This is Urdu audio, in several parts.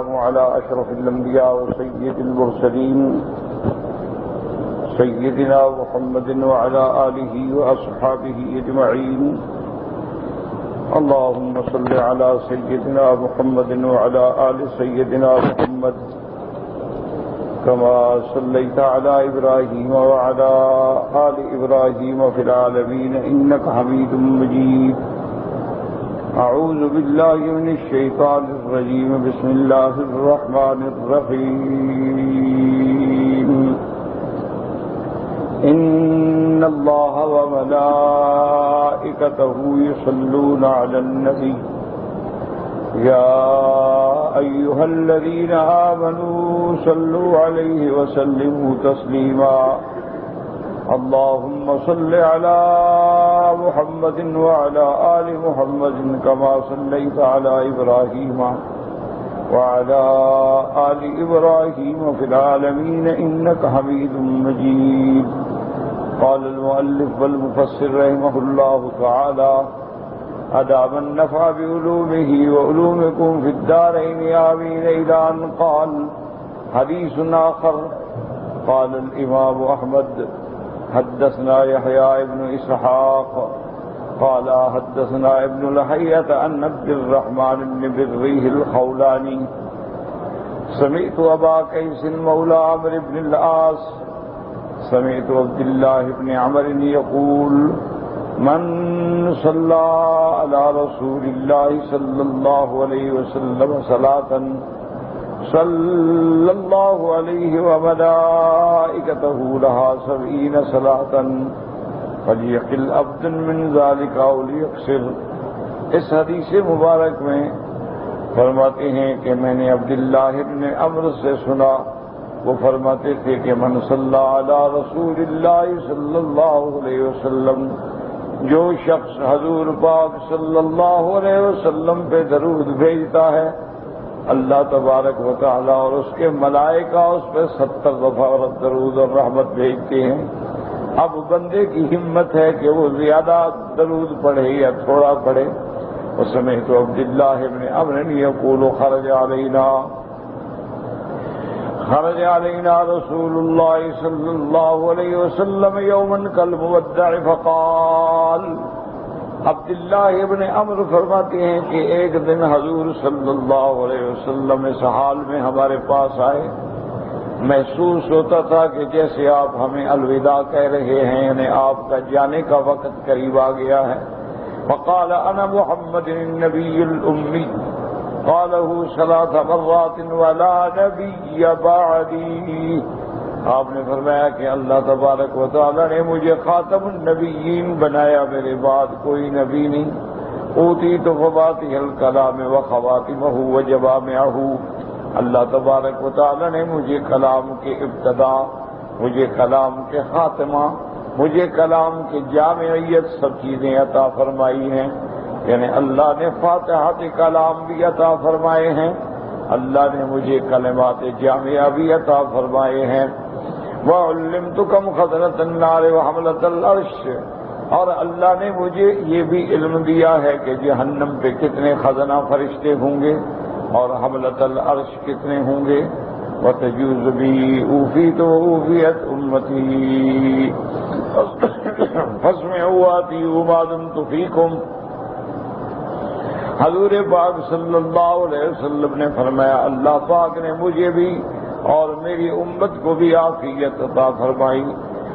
على أشرف الأنبياء وسيد المرسلين سيدنا محمد وعلى آله وأصحابه أجمعين. اللهم صل على سيدنا محمد وعلى آل سيدنا محمد كما صليت على إبراهيم وعلى آل إبراهيم في العالمين إنك حميد مجيد. أعوذ بالله من الشيطان الرجيم. بسم الله الرحمن الرحيم. إن الله وملائكته يصلون على النبي يا أيها الذين آمنوا صلوا عليه وسلموا تسليما. اللهم صل على محمد وعلى آل محمد كما صليت على إبراهيم وعلى آل إبراهيم في العالمين إنك حميد مجيد. قال المؤلف والمفسر رحمه الله تعالى: أدام النفع بعلومه وعلومكم في الدارين آمين. إلى أن قال. حديث آخر: قال الإمام أحمد: حدثنا يحيى بن إسحاق قال حدثنا ابن لحية عن عبد الرحمن بن بريه الخولاني سمعت أبا قيس مولى عمرو بن العاص سمعت عبد الله بن عمرو يقول: من صلى على رسول الله صلى الله عليه وسلم صلاة صلى الله عليه وملائكته لها 70 صلاة فليقل عبد من ذلك أو ليقصر. اس حدیث مبارک میں فرماتے ہیں کہ میں نے عبداللہ بن عمرو سے سنا، وہ فرماتے تھے کہ من صلی علی رسول اللہ صلی اللہ علیہ وسلم، جو شخص حضور پاک صلی اللہ علیہ وسلم پہ درود بھیجتا ہے، اللہ تبارک و تعالی اور اس کے ملائکہ اس پہ 70 دفعہ درود اور رحمت بھیجتے ہیں. اب بندے کی ہمت ہے کہ وہ زیادہ درود پڑھے یا تھوڑا پڑھے. اس میں تو عبداللہ ابن عمرو یقول: خرج علینا رسول اللہ صلی اللہ علیہ وسلم یوما کالمودع فقال. عبداللہ ابن عمرو فرماتے ہیں کہ ایک دن حضور صلی اللہ علیہ وسلم اس حال میں ہمارے پاس آئے، محسوس ہوتا تھا کہ جیسے آپ ہمیں الوداع کہہ رہے ہیں، یعنی آپ کا جانے کا وقت قریب آ گیا ہے. فقال: انا محمد النبی الامی قالہ 3 مرات ولا نبی بعدی. آپ نے فرمایا کہ اللہ تبارک و تعالی نے مجھے خاتم النبیین بنایا، میرے بعد کوئی نبی نہیں. اوتیت فواتح الکلام وخواتمہ وجوامعہ. اللہ تبارک و تعالی نے مجھے کلام کے ابتدا، مجھے کلام کے خاتمہ، مجھے کلام کی جامعیت سب چیزیں عطا فرمائی ہیں. یعنی اللہ نے فاتحۃ کلام بھی عطا فرمائے ہیں، اللہ نے مجھے کلمات جامعہ بھی عطا فرمائے ہیں. وَعُلِّمْتُكَمْ خَزْنَةَ النَّارِ وَحَمْلَةَ الْعَرْشِ. اور اللہ نے مجھے یہ بھی علم دیا ہے کہ جہنم پہ کتنے خزنہ فرشتے ہوں گے اور حملۃ العرش کتنے ہوں گے. وَتَجُوزُ بِي أُوفِيتُ وَأُوفِيَتْ أُمَّتِي فَاسْمِعُوا وَأَطِيعُوا مَا دُمْتُ فِيكُمْ. حضور پاک صلی اللہ علیہ وسلم نے فرمایا اللہ پاک نے مجھے بھی اور میری امت کو بھی عافیت عطا فرمائی.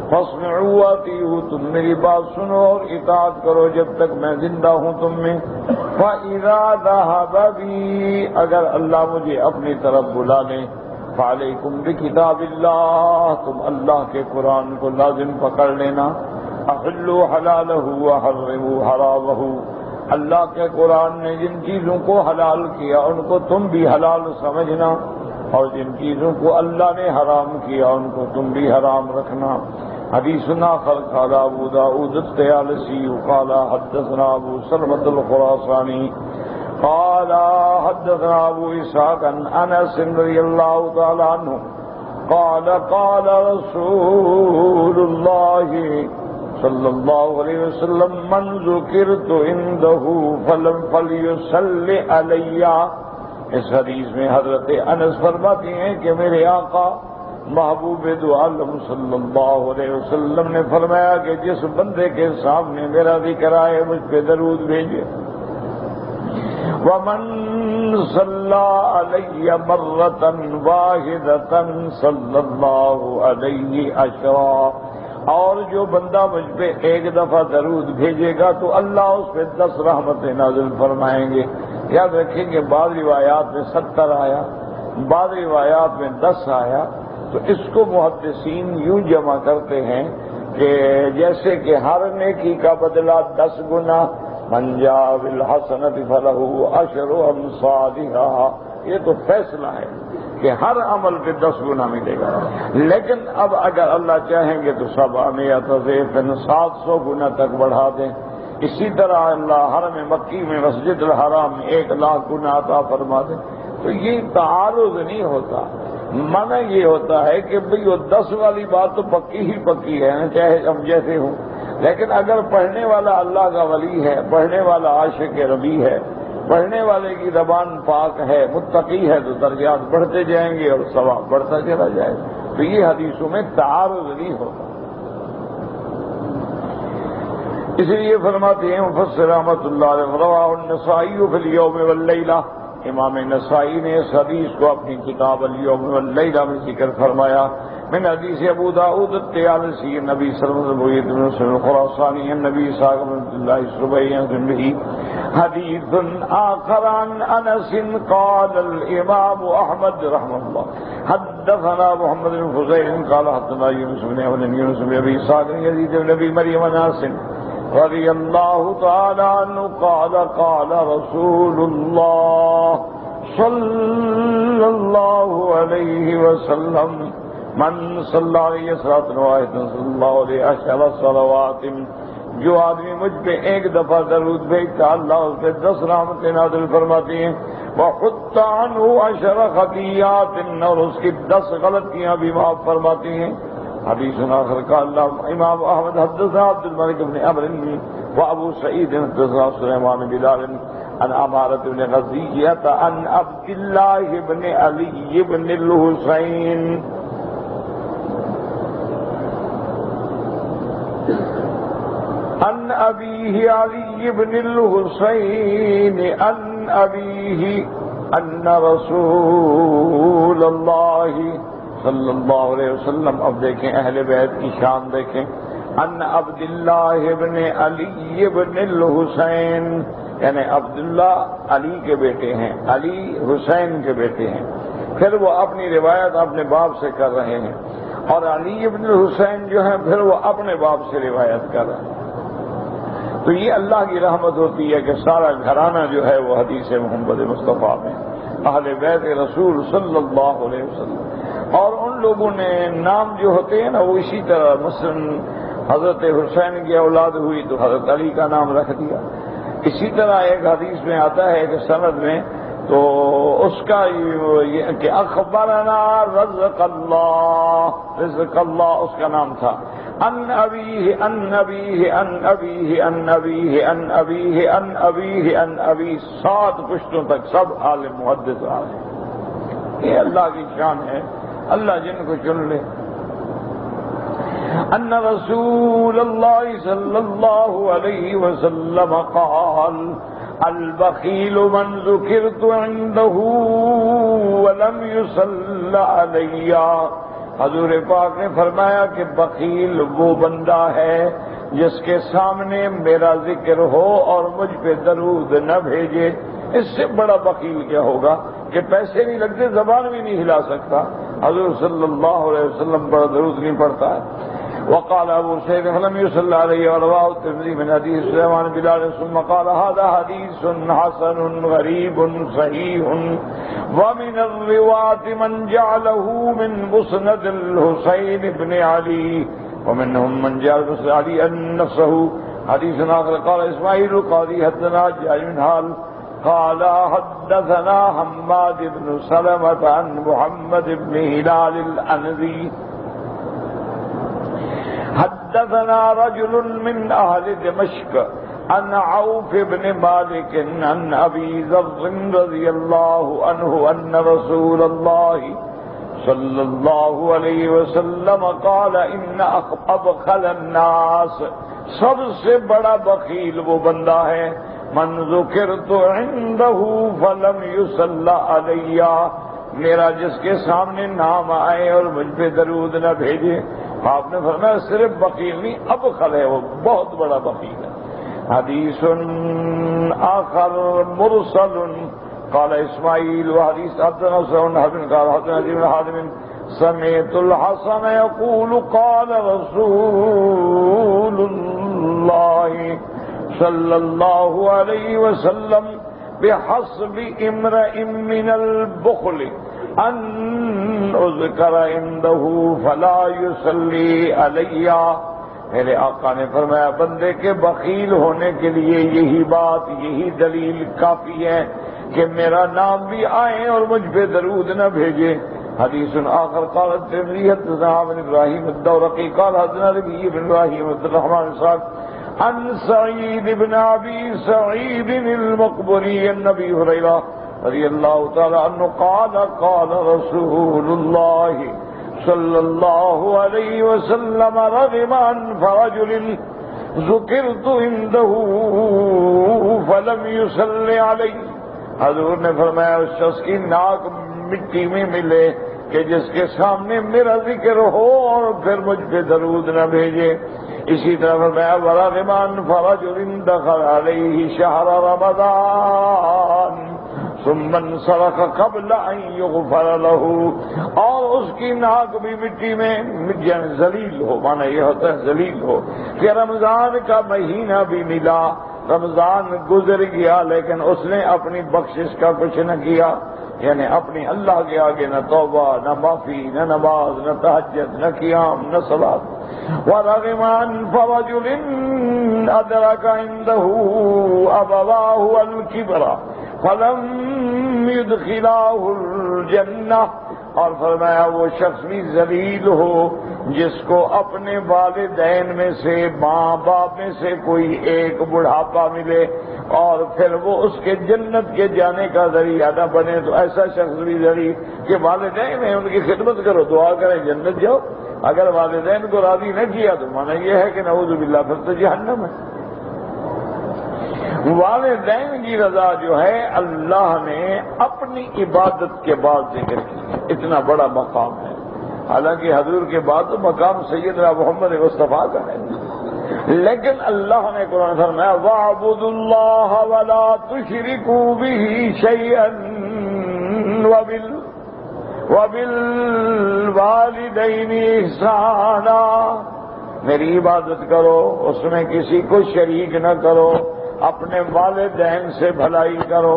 فاسمعوا وَأَطِيعُوا. تم میری بات سنو اور اطاعت کرو جب تک میں زندہ ہوں تم میں. فَإِذَا ذَهَبَ بِي. اگر اللہ مجھے اپنی طرف بلا لیں. فَعَلَيْكُمْ بِكِتَابِ اللَّهِ. تم اللہ کے قرآن کو لازم پکڑ لینا. أَحِلُّوا حَلَالَهُ وَحَرِّمُوا حَرَامَهُ. اللہ کے قرآن نے جن چیزوں کو حلال کیا ان کو تم بھی حلال سمجھنا، اور جن چیزوں کو اللہ نے حرام کیا ان کو تم بھی حرام رکھنا. حدیث آخر قال ابو داؤد الطیالسی قال حدثنا ابو سلمة الخراسانی قال حدثنا ابو اسحاق عن انس رضی اللہ تعالی عنہ قال قال رسول اللہ صلی اللہ علیہ وسلم من ذکرت عنده فلم فلیصلی علی اس حدیث میں حضرت انس فرماتی ہیں کہ میرے آقا محبوب دو عالم صلی اللہ علیہ وسلم نے فرمایا کہ جس بندے کے سامنے میرا ذکر آئے مجھ پہ درود بھیجے. ومن صلی علی مرۃ واحدۃ صلی اللہ علیہ عشرا، اور جو بندہ مجھ پہ ایک دفعہ درود بھیجے گا تو اللہ اس پہ 10 رحمتیں نازل فرمائیں گے. یاد رکھیں کہ بعض روایات میں 70 آیا، بعض روایات میں 10 آیا. تو اس کو محدثین یوں جمع کرتے ہیں کہ جیسے کہ ہر نیکی کا بدلہ 10 گنا، من جاء بالحسنۃ فلہ عشر امثالھا، یہ تو فیصلہ ہے کہ ہر عمل پہ 10 گنا ملے گا. لیکن اب اگر اللہ چاہیں گے تو 700 ضعف 700 گنا تک بڑھا دیں. اسی طرح اللہ حرم مکی میں مسجد الحرام میں 1,00,000 گنا عطا فرما دیں. تو یہ تعارض نہیں ہوتا. منع یہ ہوتا ہے کہ بھئی وہ 10 والی بات تو پکی ہی پکی ہے نا، چاہے ہم جیسے ہوں. لیکن اگر پڑھنے والا اللہ کا ولی ہے، پڑھنے والا عاشق ربی ہے، پڑھنے والے کی زبان پاک ہے، متقی ہے، تو درجات بڑھتے جائیں گے اور ثواب بڑھتا چلا جائے گا. تو یہ حدیثوں میں تعارض نہیں ہوتا. اس لیے فرماتے ہیں مفسر رحمۃ اللہ علیہ رواہ النسائی فی الیوم واللیلہ، امام نسائی نے اس حدیث کو اپنی کتاب الیوم واللیلہ میں ذکر فرمایا. من حدیث ابو داؤد الطیالسی نبی صلی اللہ علیہ وسلم الخراسانی النبی صلی اللہ علیہ وسلم حدیث آخر عن انس قال الامام احمد رحمہ اللہ حدثنا محمد بن فضیل قال حدثنا یونس بن ابی اسحاق یزید بن ابی مریم ناس رضی اللہ تعالی عنہ قال قال رسول اللہ صلی اللہ علیہ وسلم من صلی علیہ صلاۃ واحد صلی اللہ علیہ عشر صلوات، جو آدمی مجھ پہ ایک دفعہ درود بھیجتا اللہ اس پہ 10 رحمتیں نازل فرماتی ہیں. وحط عنہ 10 خطیئات، اور اس کی 10 غلطیاں بھی معاف فرماتی ہیں. حدیث آخر قال امام احمد حدثنا عبد الملک بن عمرو وابو سعید حدثنا سلیمان بن بلال عن عمارة بن غزیة عن عبد الله بن علی بن الحسین عن أبيه علي بن الحسين عن أبيه أن رسول الله صلی اللہ علیہ وسلم. اب دیکھیں اہل بیت کی شان دیکھیں. ان عبداللہ بن علی بن الحسین، یعنی عبداللہ علی کے بیٹے ہیں، علی حسین کے بیٹے ہیں. پھر وہ اپنی روایت اپنے باپ سے کر رہے ہیں، اور علی بن الحسین جو ہیں پھر وہ اپنے باپ سے روایت کر رہے ہیں. تو یہ اللہ کی رحمت ہوتی ہے کہ سارا گھرانہ جو ہے وہ حدیث محمد مصطفیٰ میں اہل بیت رسول صلی اللہ علیہ وسلم. اور ان لوگوں نے نام جو ہوتے ہیں نا وہ اسی طرح، مثلا حضرت حسین کی اولاد ہوئی تو حضرت علی کا نام رکھ دیا. اسی طرح ایک حدیث میں آتا ہے کہ سند میں تو اس کا یہ کہ اخبرنا رزق اللہ اس کا نام تھا. ان ابیہ ان ابیہ ان ابیہ ان ابیہ ان ابیہ ان ابیہ ان ابی، 7 پشتوں تک سب عالم محدث آ رہے. یہ اللہ کی شان ہے، اللہ جن کو چن لے. ان رسول اللہ صلی اللہ علیہ وسلم قال البخیل من ذکرت عنده ولم يصل علی. حضور پاک نے فرمایا کہ بخیل وہ بندہ ہے جس کے سامنے میرا ذکر ہو اور مجھ پہ درود نہ بھیجے. اس سے بڑا بخیل کیا ہوگا کہ پیسے نہیں لگتے، زبان بھی نہیں ہلا سکتا. حضور صلی اللہ علیہ وسلم پر درود نہیں پڑتا ہے. وقال ابو سعید فلم يصل علیہ ورواه الترمذی من حدیث سلیمان بن بلال ثم قال هذا حدیث حسن غریب صحیح ومن الرواة من جعله من مسند الحسین بن علی ومنهم من جعل مسند علی نفسه. حدیث آخر قال اسماعیل قاضی حدثنا جابر بن حال قال حدثنا حماد بن سلمة عن محمد بن هلال الأنذي حدثنا رجل من أهل دمشق عن عوف بن مالك عن ابي ذر رضي الله عنه ان رسول الله صلی اللہ علیہ وسلم قال ان ابخل الناس، سب سے بڑا بخیل وہ بندہ ہے من ذکرت عنده فلم يصلى علی، میرا جس کے سامنے نام آئے اور مجھ پہ درود نہ بھیجے. آپ نے فرمایا صرف بخیل نہیں، ابخل ہے، وہ بہت بڑا بخیل ہے. حدیث آخر مرسل قال اسماعیل وحدیث حدثنا سعد قال حدثنا ابن حاتم سمعت الحسن يقول قال رسول الله صلى الله عليه وسلم بحسب امرئ من البخل ان اذكر عنده فلا يصلي علي. میرے آقا نے فرمایا بندے کے بخیل ہونے کے لیے یہی بات، یہی دلیل کافی ہے کہ میرا نام بھی آئے اور مجھ پہ درود نہ بھیجے. حدیث آخر قال الترمذی حدثنا ابن ابراہیم الدورقی قال حدثنا ربیع بن ابراہیم عبد الرحمن صاحب عن سعید بن ابی سعید المقبری عن ابی ہریرہ رضی اللہ تعالی عنہ قال قال رسول اللہ صلی اللہ علیہ وسلم رغم انف رجل ذکرت عنده فلم يصل علی. حضور نے فرمایا اس شخص کی ناک مٹی میں ملے کہ جس کے سامنے میرا ذکر ہو اور پھر مجھ پہ درود نہ بھیجے. اسی طرح فرمایا ورغم انف رجل دخل علیہ شہر رمضان ثم انصرف قبل ان یغفر له، اور اس کی ناک بھی مٹی میں ذلیل ہو، معنی یہ ہوتا ہے ذلیل ہو کہ رمضان کا مہینہ بھی ملا، رمضان گزر گیا لیکن اس نے اپنی بخشش کا کچھ نہ کیا، یعنی اپنی اللہ کے آگے نہ توبہ، نہ معافی، نہ نماز، نہ تہجد، نہ قیام، نہ صلاۃ. وَرَغِمَ أَنفَ رَجُلٍ أَدْرَكَ عِندَهُ أَبَوَاهُ الْكِبْرَ فَلَمْ يُدْخِلَاهُ الْجَنَّةَ، اور فرمایا وہ شخص بھی ذلیل ہو جس کو اپنے والدین میں سے، ماں باپ میں سے کوئی ایک بڑھاپا ملے اور پھر وہ اس کے جنت کے جانے کا ذریعہ نہ بنے، تو ایسا شخص بھی ذلیل کہ والدین ہیں ان کی خدمت کرو، دعا کریں جنت جاؤ. اگر والدین کو راضی نہ کیا تو مانا یہ ہے کہ نعوذ باللہ پھر تو جہنم ہے. والدین کی رضا جو ہے اللہ نے اپنی عبادت کے بعد ذکر کی، اتنا بڑا مقام ہے. حالانکہ حضور کے بعد تو مقام سیدنا محمد مصطفیٰ کا ہے، لیکن اللہ نے قرآن فرمایا وَاعْبُدُوا اللَّهَ وَلَا تُشْرِكُوا بِهِ شَيْئًا وَبِالْوَالِدَيْنِ إِحْسَانًا، میری عبادت کرو، اس میں کسی کو شریک نہ کرو، اپنے والدین سے بھلائی کرو.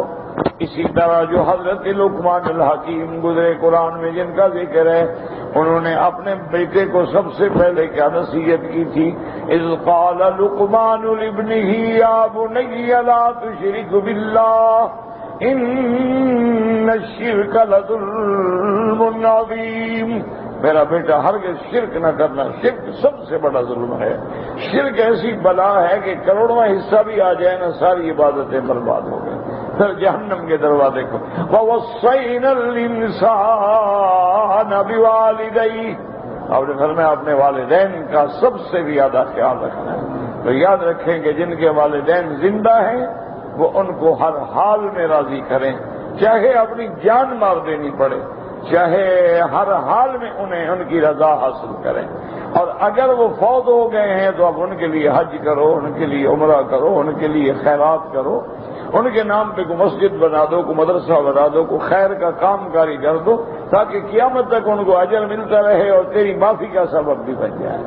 اسی طرح جو حضرت لقمان الحکیم گزرے قرآن میں جن کا ذکر ہے، انہوں نے اپنے بیٹے کو سب سے پہلے کیا نصیحت کی تھی؟ اذ قال لقمان لابنه یا بنی لا تشرک باللہ ان الشرک لظلم عظیم. میرا بیٹا ہرگز شرک نہ کرنا، شرک سب سے بڑا ظلم ہے. شرک ایسی بلا ہے کہ کروڑواں حصہ بھی آ جائے نا ساری عبادتیں برباد ہو گئیں، پھر جہنم کے دروازے کو. وَوَصَّيْنَا الْإِنسَانَ بِوَالِدَيْهِ، آپ نے فرمایا اپنے والدین کا سب سے بھی زیادہ خیال رکھنا ہے. تو یاد رکھیں کہ جن کے والدین زندہ ہیں وہ ان کو ہر حال میں راضی کریں، چاہے اپنی جان مار دینی پڑے، چاہے ہر حال میں انہیں ان کی رضا حاصل کریں. اور اگر وہ فوت ہو گئے ہیں تو اب ان کے لیے حج کرو، ان کے لیے عمرہ کرو، ان کے لیے خیرات کرو، ان کے نام پہ کوئی مسجد بنا دو، کوئی مدرسہ بنا دو، کوئی خیر کا کام کاری کر دو، تاکہ قیامت تک ان کو اجر ملتا رہے اور تیری معافی کا سبب بھی بن جائے.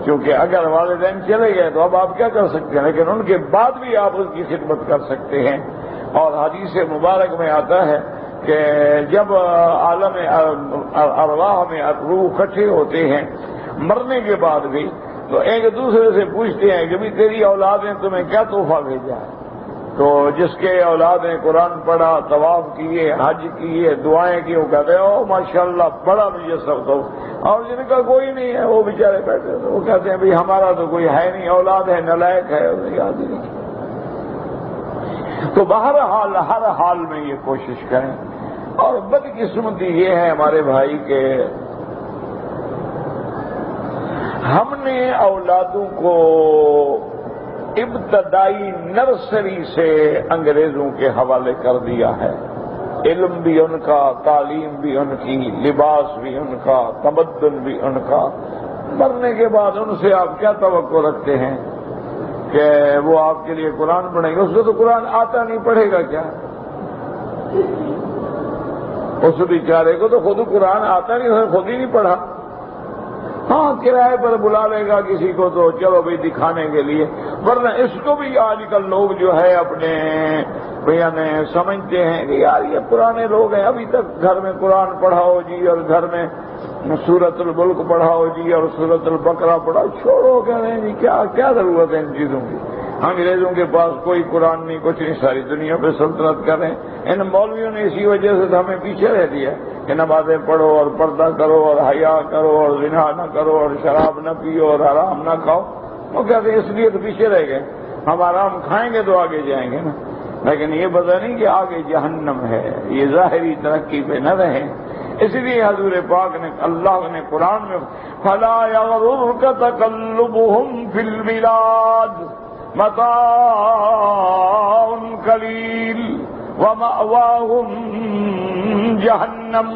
کیونکہ اگر والدین چلے گئے تو اب آپ کیا کر سکتے ہیں، لیکن ان کے بعد بھی آپ ان کی خدمت کر سکتے ہیں. اور حدیث مبارک میں آتا ہے کہ جب عالم ارواح میں روح اکٹھے ہوتے ہیں مرنے کے بعد بھی، تو ایک دوسرے سے پوچھتے ہیں کہ بھی تیری اولاد نے تمہیں کیا تحفہ بھیجا ہے؟ تو جس کے اولاد نے قرآن پڑھا، طواف کیے، حج کیے، دعائیں کی، وہ کہتے ہیں او ماشاءاللہ بڑا مجھے سب دو. اور جن کا کوئی نہیں ہے وہ بیچارے بیٹھے، وہ کہتے ہیں بھائی ہمارا تو کوئی ہے نہیں، اولاد ہے نالائق ہے، یاد ہی نہیں. تو بہرحال ہر حال میں یہ کوشش کریں. اور بدقسمتی یہ ہے ہمارے بھائی کہ ہم نے اولادوں کو ابتدائی نرسری سے انگریزوں کے حوالے کر دیا ہے. علم بھی ان کا، تعلیم بھی ان کی، لباس بھی ان کا، تمدن بھی ان کا. مرنے کے بعد ان سے آپ کیا توقع رکھتے ہیں کہ وہ آپ کے لیے قرآن پڑھیں گے؟ اس کو تو قرآن آتا نہیں، پڑھے گا کیا؟ اس بیچارے کو تو خود قرآن آتا نہیں، اس نے خود ہی نہیں پڑھا. ہاں کرائے پر بلا لے گا کسی کو تو چلو بھائی دکھانے کے لیے، ورنہ اس کو بھی آج کل لوگ جو ہے اپنے یعنی سمجھتے ہیں کہ یار یہ پرانے لوگ ہیں، ابھی تک گھر میں قرآن پڑھاؤ جی، اور گھر میں سورۃ الملک پڑھاؤ جی، اور سورۃ البقرہ پڑھاؤ. چھوڑو کہہ رہے ہیں جی کیا ضرورت ہے ان چیزوں کی؟ انگریزوں کے پاس کوئی قرآن نہیں، کچھ نہیں، ساری دنیا پہ سلطنت کر رہے ہیں. ان مولویوں نے اسی وجہ سے تو ہمیں پیچھے رہ دیا کہ نمازیں پڑھو اور پردہ کرو اور حیا کرو اور زنا نہ کرو اور شراب نہ پیو اور حرام نہ کھاؤ. وہ کہتے ہیں اس لیے تو پیچھے رہ گئے. ہم آرام کھائیں گے تو آگے جائیں گے نا، لیکن یہ پتہ نہیں کہ آگے جہنم ہے. یہ ظاہری ترقی پہ نہ رہیں. اس لیے حضور پاک نے، اللہ نے قرآن میں فَلَا يَغْرُرْكَ تَقَلُّبُهُمْ فِي الْبِلَادِ مَتَاعٌ قَلِيلٌ وَمَأْوَاهُمْ جَهَنَّمُ.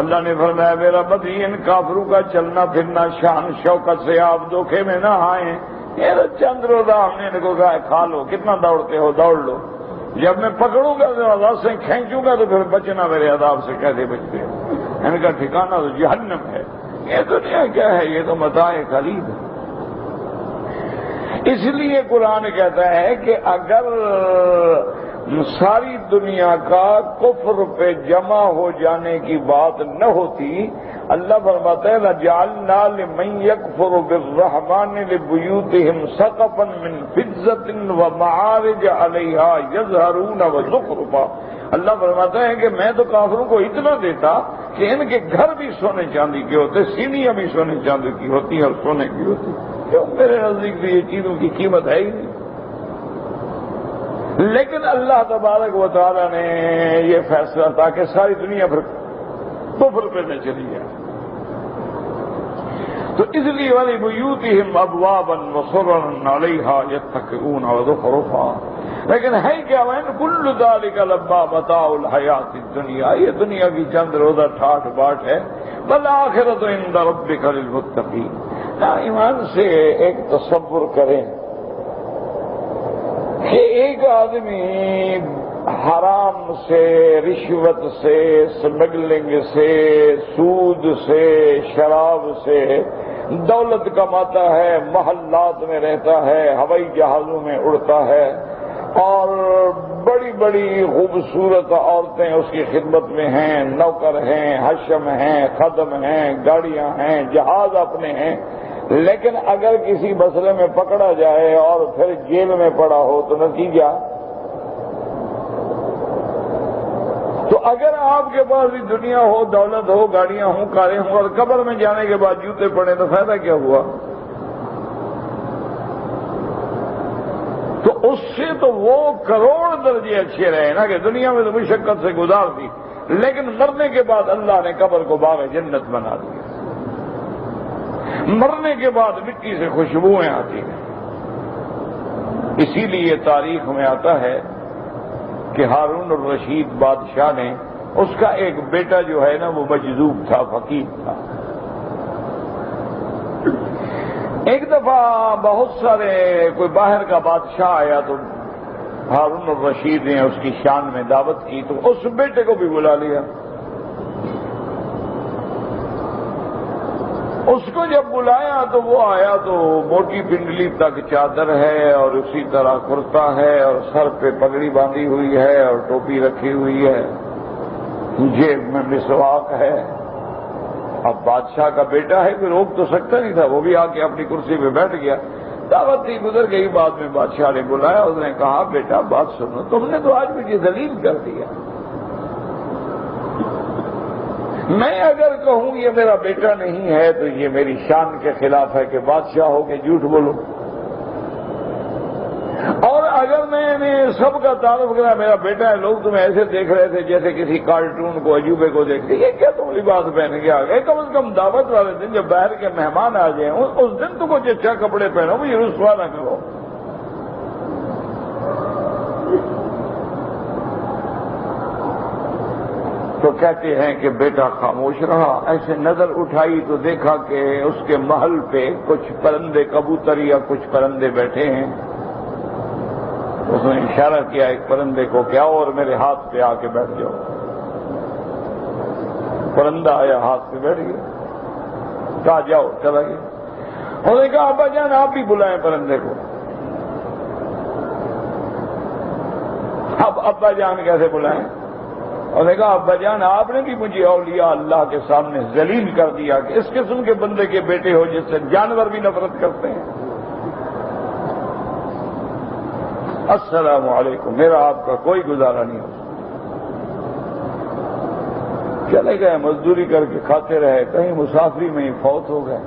اللہ نے فرمایا میرا بدی ان کافروں کا چلنا پھرنا شان شوکت سے آپ دھوکے میں نہ آئیں. یہ چند روزہ ہم نے ان کو کہا کھا لو، کتنا دوڑتے ہو دوڑ لو، جب میں پکڑوں گا تو عذاب سے کھینچوں گا تو پھر بچنا میرے عذاب سے کیسے بچتے ہو؟ ان کا ٹھکانہ تو جہنم ہے. یہ دنیا کیا ہے؟ یہ تو متاع قلیل ہے. اس لیے قرآن کہتا ہے کہ اگر ساری دنیا کا کفر پہ جمع ہو جانے کی بات نہ ہوتی، اللہ فرماتا ہے لَجَعَلْنَا لِمَن يَكْفُرُ بِالرَّحْمَنِ لِبُيُوتِهِمْ سَقَفًا مِّن فِضَّةٍ وَمَعَارِجَ عَلَيْهَا يَظْهَرُونَ وَزُخْرُفًا. اللہ فرماتا ہے کہ میں تو کافروں کو اتنا دیتا کہ ان کے گھر بھی سونے چاندی کے ہوتے، سینیاں بھی سونے چاندی کی ہوتی اور سونے کی ہوتی. کیوں؟ میرے نزدیک تو یہ چیزوں کی قیمت ہے ہی نہیں. لیکن اللہ تبارک و تعالیٰ نے یہ فیصلہ تاکہ ساری دنیا پھر کفر پہ نہ چلی جائے، تو اس لیے وَلِبُيُوتِهِمْ أَبْوَابًا وَسُرُرًا عَلَيْهَا يَتَّكِئُونَ وَزُخْرُفًا. لیکن ہے کیا وَإِنْ كُلُّ ذَلِكَ لَمَّا مَتَاعُ الْحَيَاةِ الدُّنْيَا. یہ دنیا کی چند روزہ ٹھاٹ باٹ ہے. وَالْآخِرَةُ عِندَ رَبِّكَ لِلْمُتَّقِينَ. ایمان سے ایک تصور کریں کہ ایک آدمی حرام سے، رشوت سے، سمگلنگ سے، سود سے، شراب سے دولت کماتا ہے، محلات میں رہتا ہے، ہوائی جہازوں میں اڑتا ہے، اور بڑی بڑی خوبصورت عورتیں اس کی خدمت میں ہیں، نوکر ہیں، حشم ہیں، خدم ہیں، گاڑیاں ہیں، جہاز اپنے ہیں. لیکن اگر کسی مسئلے میں پکڑا جائے اور پھر جیل میں پڑا ہو تو نتیجہ، تو اگر آپ کے پاس بھی دنیا ہو، دولت ہو، گاڑیاں ہوں، کاریں ہوں، اور قبر میں جانے کے بعد جوتے پڑے تو فائدہ کیا ہوا؟ تو اس سے تو وہ کروڑ درجے اچھے رہے نا کہ دنیا میں تو مشقت سے گزار دی، لیکن مرنے کے بعد اللہ نے قبر کو باغ جنت بنا دیا. مرنے کے بعد مٹی سے خوشبوئیں آتی ہیں. اسی لیے تاریخ میں آتا ہے کہ ہارون الرشید بادشاہ نے، اس کا ایک بیٹا جو ہے نا وہ مجذوب تھا، فقیر تھا. ایک دفعہ بہت سارے کوئی باہر کا بادشاہ آیا تو ہارون الرشید نے اس کی شان میں دعوت کی، تو اس بیٹے کو بھی بلا لیا. اس کو جب بلایا تو وہ آیا تو موٹی پنڈلی تک چادر ہے اور اسی طرح کرتا ہے اور سر پہ پگڑی باندھی ہوئی ہے اور ٹوپی رکھی ہوئی ہے، جیب میں مسواک ہے. اب بادشاہ کا بیٹا ہے، کوئی روک تو سکتا نہیں تھا، وہ بھی آ کے اپنی کرسی پہ بیٹھ گیا. دعوت تھی، گزر گئی. بعد میں بادشاہ نے بلایا، اس نے کہا بیٹا بات سنو، تم نے تو آج مجھے ذلیل کر دیا. میں اگر کہوں یہ میرا بیٹا نہیں ہے تو یہ میری شان کے خلاف ہے کہ بادشاہ ہو کے جھوٹ بولوں، اور اگر میں نے سب کا تعارف کرا میرا بیٹا ہے، لوگ تمہیں ایسے دیکھ رہے تھے جیسے کسی کارٹون کو، عجوبے کو دیکھتے، یہ کیا تم لباس پہن کے آ گئے؟ کم از کم دعوت والے دن جب باہر کے مہمان آ جائیں اس دن تو کچھ اچھا کپڑے پہنو، مجھے رسوا نہ کرو۔ تو کہتے ہیں کہ بیٹا خاموش رہا، ایسے نظر اٹھائی تو دیکھا کہ اس کے محل پہ کچھ پرندے، کبوتر یا کچھ پرندے بیٹھے ہیں۔ اس نے اشارہ کیا ایک پرندے کو کہ آؤ اور میرے ہاتھ پہ آ کے بیٹھ جاؤ۔ پرندہ آیا، ہاتھ پہ بیٹھ گیا، کہا جاؤ، چلا گیا۔ انہوں نے کہا ابا جان آپ بھی بلائیں پرندے کو۔ اب ابا جان کیسے بلائیں؟ انہوں نے کہا ابا جان آپ نے بھی مجھے اولیاء اللہ کے سامنے ذلیل کر دیا کہ اس قسم کے بندے کے بیٹے ہو جس سے جانور بھی نفرت کرتے ہیں۔ السلام علیکم، میرا آپ کا کوئی گزارا نہیں ہو۔ چلے گئے، مزدوری کر کے کھاتے رہے، کہیں مسافری میں ہی فوت ہو گئے،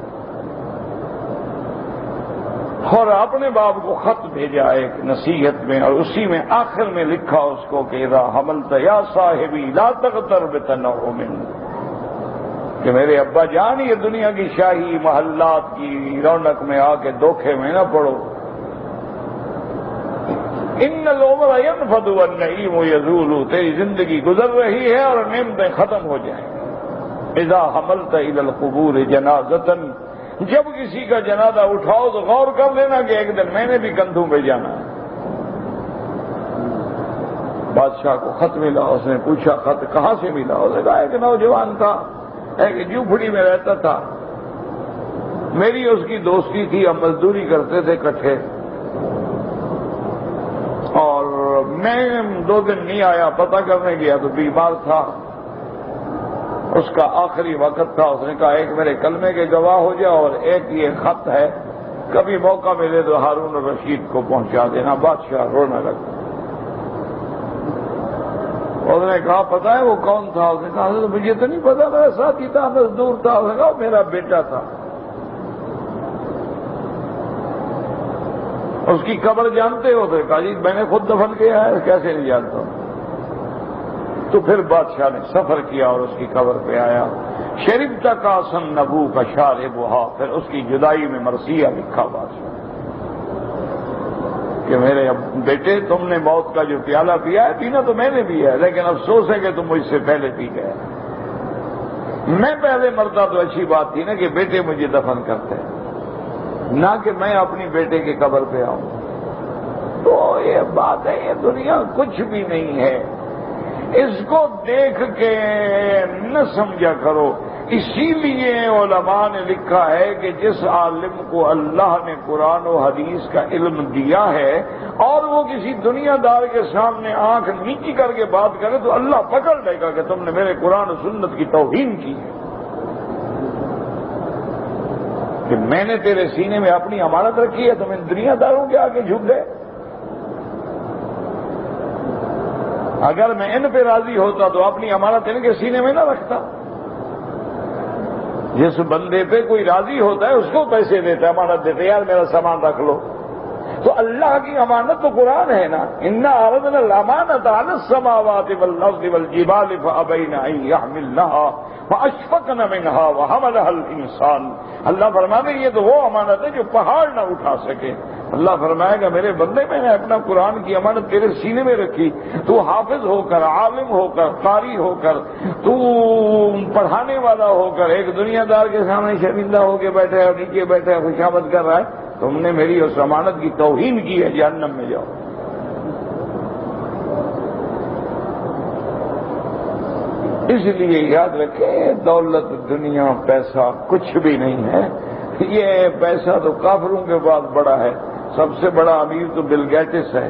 اور اپنے باپ کو خط بھیجا ایک نصیحت میں، اور اسی میں آخر میں لکھا اس کو کہ اذا حملت یا صاحبی لا تغتر بتنعم، کہ میرے ابا جان یہ دنیا کی شاہی محلات کی رونق میں آ کے دھوکے میں نہ پڑو۔ ان العمر ينفد والنعیم یزول، تیری زندگی گزر رہی ہے اور نعمتیں ختم ہو جائیں۔ اذا حملت الى القبور جنازۃ، جب کسی کا جنازہ اٹھاؤ تو غور کر لینا کہ ایک دن میں نے بھی کندھوں پہ جانا ہے۔ بادشاہ کو خط ملا، اس نے پوچھا خط کہاں سے ملا؟ اس نے کہا ایک نوجوان تھا، ایک جھوپڑی میں رہتا تھا، میری اس کی دوستی تھی، ہم مزدوری کرتے تھے اکٹھے، اور میں 2 دن نہیں آیا، پتہ کرنے گیا تو بیمار تھا، اس کا آخری وقت تھا۔ اس نے کہا ایک میرے کلمے کے گواہ ہو جاؤ اور ایک یہ خط ہے، کبھی موقع ملے تو ہارون الرشید کو پہنچا دینا۔ بادشاہ رونے لگا۔ اس نے کہا پتہ ہے وہ کون تھا؟ اس نے کہا مجھے تو نہیں پتا، میرا ساتھی تھا، مزدور تھا۔ اس نے کہا میرا بیٹا تھا۔ اس کی قبر جانتے ہو؟ تو کہا جی میں نے خود دفن کیا ہے، کیسے نہیں جانتا ہوں۔ تو پھر بادشاہ نے سفر کیا اور اس کی قبر پہ آیا۔ شربت کاسا نبو کا شاربھا، پھر اس کی جدائی میں مرثیہ لکھا بادشاہ کہ میرے بیٹے تم نے موت کا جو پیالہ پیا ہے، پینا تو میں نے بھی ہے، لیکن افسوس ہے کہ تم مجھ سے پہلے پی گئے۔ میں پہلے مرتا تو اچھی بات تھی نا کہ بیٹے مجھے دفن کرتے، نہ کہ میں اپنی بیٹے کی قبر پہ آؤں۔ تو یہ بات ہے، یہ دنیا کچھ بھی نہیں ہے، اس کو دیکھ کے نہ سمجھا کرو۔ اسی لیے علماء نے لکھا ہے کہ جس عالم کو اللہ نے قرآن و حدیث کا علم دیا ہے اور وہ کسی دنیا دار کے سامنے آنکھ نیچی کر کے بات کرے تو اللہ پکڑ لے گا کہ تم نے میرے قرآن و سنت کی توہین کی ہے، کہ میں نے تیرے سینے میں اپنی امانت رکھی ہے، تم ان دنیا داروں کے آگے جھک گئے۔ اگر میں ان پہ راضی ہوتا تو اپنی امانت ان کے سینے میں نہ رکھتا۔ جس بندے پہ کوئی راضی ہوتا ہے اس کو پیسے دیتا ہے، امانت دیتے یار میرا سامان رکھ لو۔ تو اللہ کی امانت تو قرآن ہے نا، انا عرضنا الامانۃ علی السماوات والارض والجبال فابین ان یحملنها واشفقن منها وحملها الانسان۔ اللہ فرماتے ہیں یہ تو وہ امانت ہے جو پہاڑ نہ اٹھا سکے۔ اللہ فرمائے گا میرے بندے میں نے اپنا قرآن کی امانت تیرے سینے میں رکھی، تو حافظ ہو کر، عالم ہو کر، قاری ہو کر، تو پڑھانے والا ہو کر ایک دنیا دار کے سامنے شرمندہ ہو کے بیٹھا ہے اور نیچے بیٹھا ہے خوشامد کر رہا ہے، تم نے میری اس امانت کی توہین کی ہے، جہنم میں جاؤ۔ اس لیے یاد رکھیں دولت، دنیا، پیسہ کچھ بھی نہیں ہے۔ یہ پیسہ تو کافروں کے بعد بڑا ہے، سب سے بڑا امیر تو بل گیٹس ہے،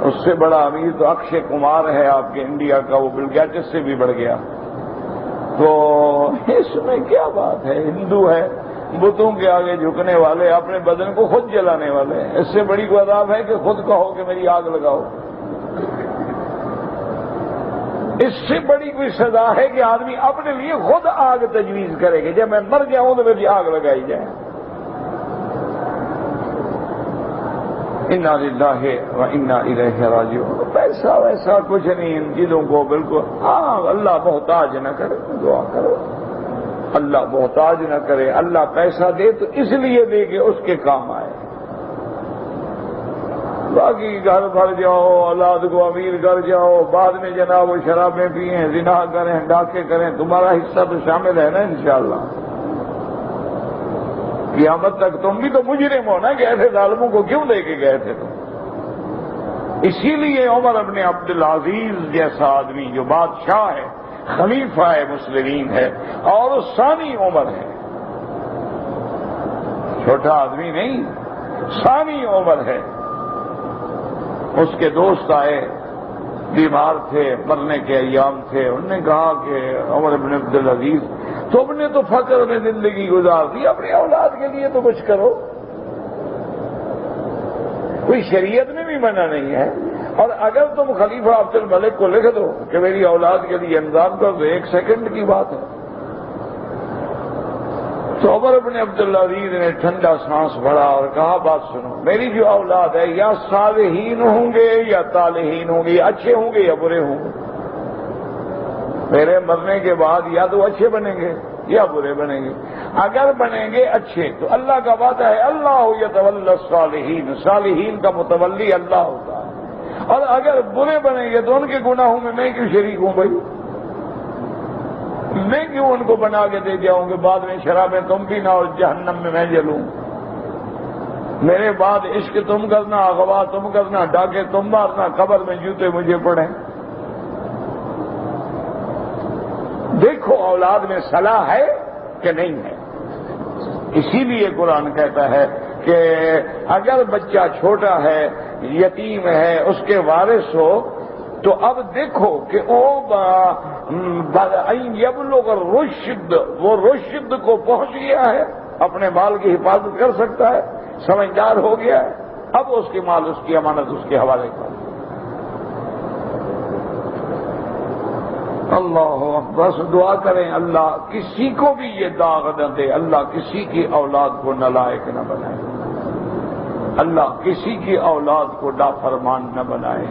اس سے بڑا امیر تو اکشے کمار ہے آپ کے انڈیا کا، وہ بل گیٹس سے بھی بڑھ گیا۔ تو اس میں کیا بات ہے؟ ہندو ہے، بتوں کے آگے جھکنے والے، اپنے بدن کو خود جلانے والے، اس سے بڑی کوئی عذاب ہے کہ خود کہو کہ میری آگ لگاؤ؟ اس سے بڑی کوئی سزا ہے کہ آدمی اپنے لیے خود آگ تجویز کرے کہ جب میں مر جاؤں تو میری آگ لگائی جائے۔ انا للہ و انا الیہ راجعون۔ پیسہ ویسا کچھ نہیں ان چیزوں کو بالکل، ہاں اللہ محتاج نہ کرے، دعا کرو اللہ محتاج نہ کرے۔ اللہ پیسہ دے تو اس لیے دے کہ اس کے کام آئے۔ باقی گھر بھر جاؤ، اولاد کو امیر کر جاؤ، بعد میں جناب وہ شرابیں پئیں، زنا کریں، ڈاکے کریں، تمہارا حصہ تو شامل ہے نا انشاءاللہ۔ قیامت تک تم بھی تو مجرم ہو نا کہ ایسے ظالموں کو کیوں لے کے گئے تھے تم۔ اسی لیے عمر ابن عبد العزیز جیسا آدمی جو بادشاہ ہے، خلیفہ مسلمین ہے، اور ثانی عمر ہے، چھوٹا آدمی نہیں، ثانی عمر ہے۔ اس کے دوست آئے، بیمار تھے، مرنے کے ایام تھے، انہوں نے کہا کہ عمر بن عبد العزیز تم نے تو فقر میں زندگی گزار دی، اپنی اولاد کے لیے تو کچھ کرو۔ کوئی شریعت میں بھی منع نہیں ہے، اور اگر تم خلیفہ عبد الملک کو لکھ دو کہ میری اولاد کے لیے انتظام کر دو، 1 سیکنڈ کی بات ہے۔ تو عمر بن عبد العزیز نے ٹھنڈا سانس بھرا اور کہا بات سنو، میری جو اولاد ہے یا صالحین ہوں گے یا طالحین ہوں گے، یا اچھے ہوں گے یا برے ہوں گے۔ میرے مرنے کے بعد یا تو اچھے بنیں گے یا برے بنیں گے۔ اگر بنیں گے اچھے تو اللہ کا وعدہ ہے اللہ یتولی الصالحین، صالحین کا متولی اللہ ہوتا ہے، اور اگر برے بنیں گے تو ان کے گناہوں میں کیوں شریک ہوں بھائی؟ میں کیوں ان کو بنا کے دے جاؤں گے بعد میں شرابیں تم پینا اور جہنم میں جلوں؟ میرے بعد عشق تم کرنا، اغوا تم کرنا، ڈاکے تم مارنا، قبر میں جوتے مجھے پڑیں۔ دیکھو اولاد میں صلاح ہے کہ نہیں ہے۔ اسی لیے قرآن کہتا ہے کہ اگر بچہ چھوٹا ہے، یتیم ہے، اس کے وارث ہو، تو اب دیکھو کہ یبلغ الرشد، وہ رشد کو پہنچ گیا ہے، اپنے مال کی حفاظت کر سکتا ہے، سمجھدار ہو گیا ہے، اب اس کی مال، اس کی امانت اس کے حوالے کر۔ اللہ بس دعا کریں اللہ کسی کو بھی یہ داغ نہ دے، اللہ کسی کی اولاد کو نالائق نہ بنائے، اللہ کسی کی اولاد کو نافرمان نہ بنائے،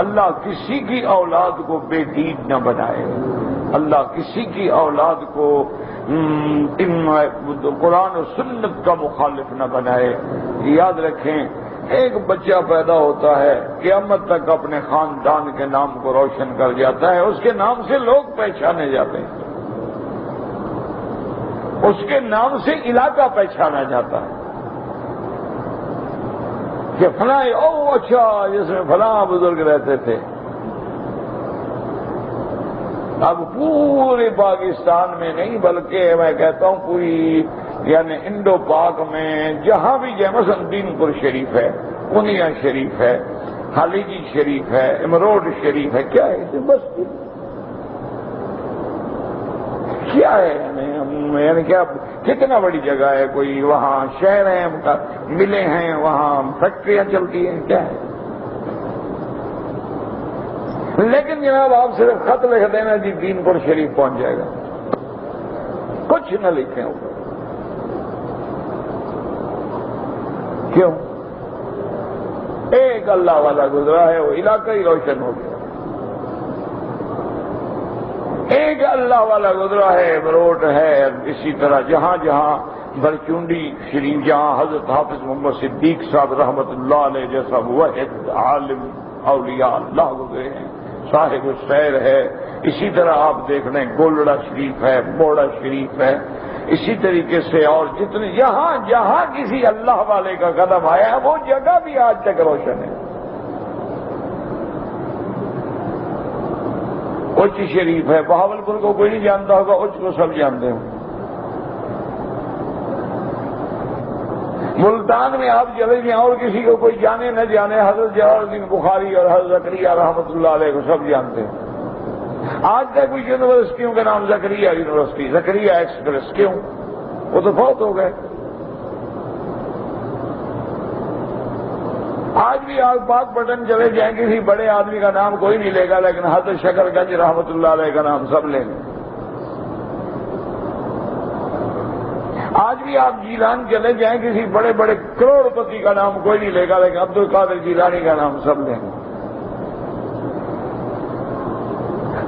اللہ کسی کی اولاد کو بے دین نہ بنائے، اللہ کسی کی اولاد کو قرآن و سنت کا مخالف نہ بنائے۔ یاد رکھیں ایک بچہ پیدا ہوتا ہے، قیامت تک اپنے خاندان کے نام کو روشن کر جاتا ہے، اس کے نام سے لوگ پہچانے جاتے ہیں، اس کے نام سے علاقہ پہچانا جاتا ہے کہ فلاں او اچھا جس میں فلاں بزرگ رہتے تھے۔ اب پورے پاکستان میں نہیں بلکہ میں کہتا ہوں پوری یعنی انڈو پاک میں جہاں بھی مثلا دین پور شریف ہے، کنیا شریف ہے، حالیجی شریف ہے، امروڈ شریف ہے، کیا ہے بس کیا ہے یعنی کیا کتنا بڑی جگہ ہے، کوئی وہاں شہر ہیں، ملے ہیں، وہاں فیکٹریاں چلتی ہیں، کیا ہے؟ لیکن جناب آپ صرف خط لکھ دینا جی دین پور شریف پہنچ جائے گا، کچھ نہ لکھیں اوپر۔ کیوں؟ ایک اللہ والا گزرا ہے، وہ علاقہ ہی روشن ہو گیا۔ ایک اللہ والا گزرا ہے، مروٹ ہے، اسی طرح جہاں جہاں برچونڈی شریف، جہاں حضرت حافظ محمد صدیق صاحب رحمت اللہ علیہ جیسا واحد عالم اولیاء اللہ گزرے ہیں، صاحب السیر ہے، اسی طرح آپ دیکھ لیں گولڑا شریف ہے، موڑا شریف ہے، اسی طریقے سے اور جتنے جہاں جہاں کسی اللہ والے کا قدم آیا ہے وہ جگہ بھی آج تک روشن ہے۔ اچ شریف ہے، بہاولپور کو کوئی نہیں جانتا ہوگا، اچ کو سب جانتے ہوں۔ ملتان میں آپ چلے جائیں اور کسی کو کوئی جانے نہ جانے، حضرت جلال الدین بخاری اور حضرت زکریا رحمۃ اللہ علیہ کو سب جانتے ہیں۔ آج تک کچھ یونیورسٹیوں کا نام زکریا یونیورسٹی، زکریا ایکسپریس، کیوں؟ وہ تو بہت ہو گئے۔ آج بھی آپ پاک پٹن چلے جائیں کسی بڑے آدمی کا نام کوئی نہیں لے گا، لیکن حضرت شکر گنج رحمۃ اللہ علیہ کا نام سب لیں گے۔ آج بھی آپ جیلان چلے جائیں، کسی بڑے بڑے کروڑ پتی کا نام کوئی نہیں لے گا، لیکن عبد القادر جیلانی کا نام سب لیں گے۔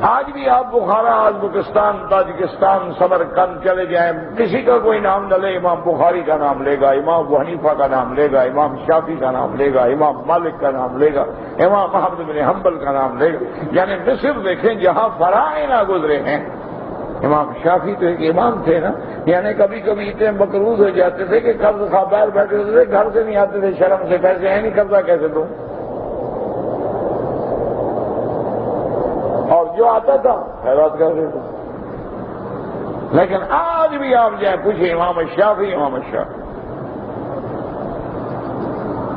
آج بھی آپ بخارا، ازبکستان، تاجکستان، سمرقند چلے جائیں، کسی کا کوئی نام نہ لے، امام بخاری کا نام لے گا، امام ابو حنیفہ کا نام لے گا، امام شافعی کا نام لے گا، امام مالک کا نام لے گا، امام احمد بن حنبل کا نام لے گا۔ یعنی مصر دیکھیں جہاں فراعنہ گزرے ہیں، امام شافعی تو ایک امام تھے نا، یعنی کبھی کبھی اتنے مقروض ہو جاتے تھے کہ قرض خواہ باہر بیٹھے ہوتے تھے، گھر سے نہیں آتے تھے، شرم سے پیسے ہیں نہیں، قرضہ کیسے دوں؟ اور جو آتا تھا خیرات کر دیتے تھے۔ لیکن آج بھی آپ جائیں پوچھیں امام شافعی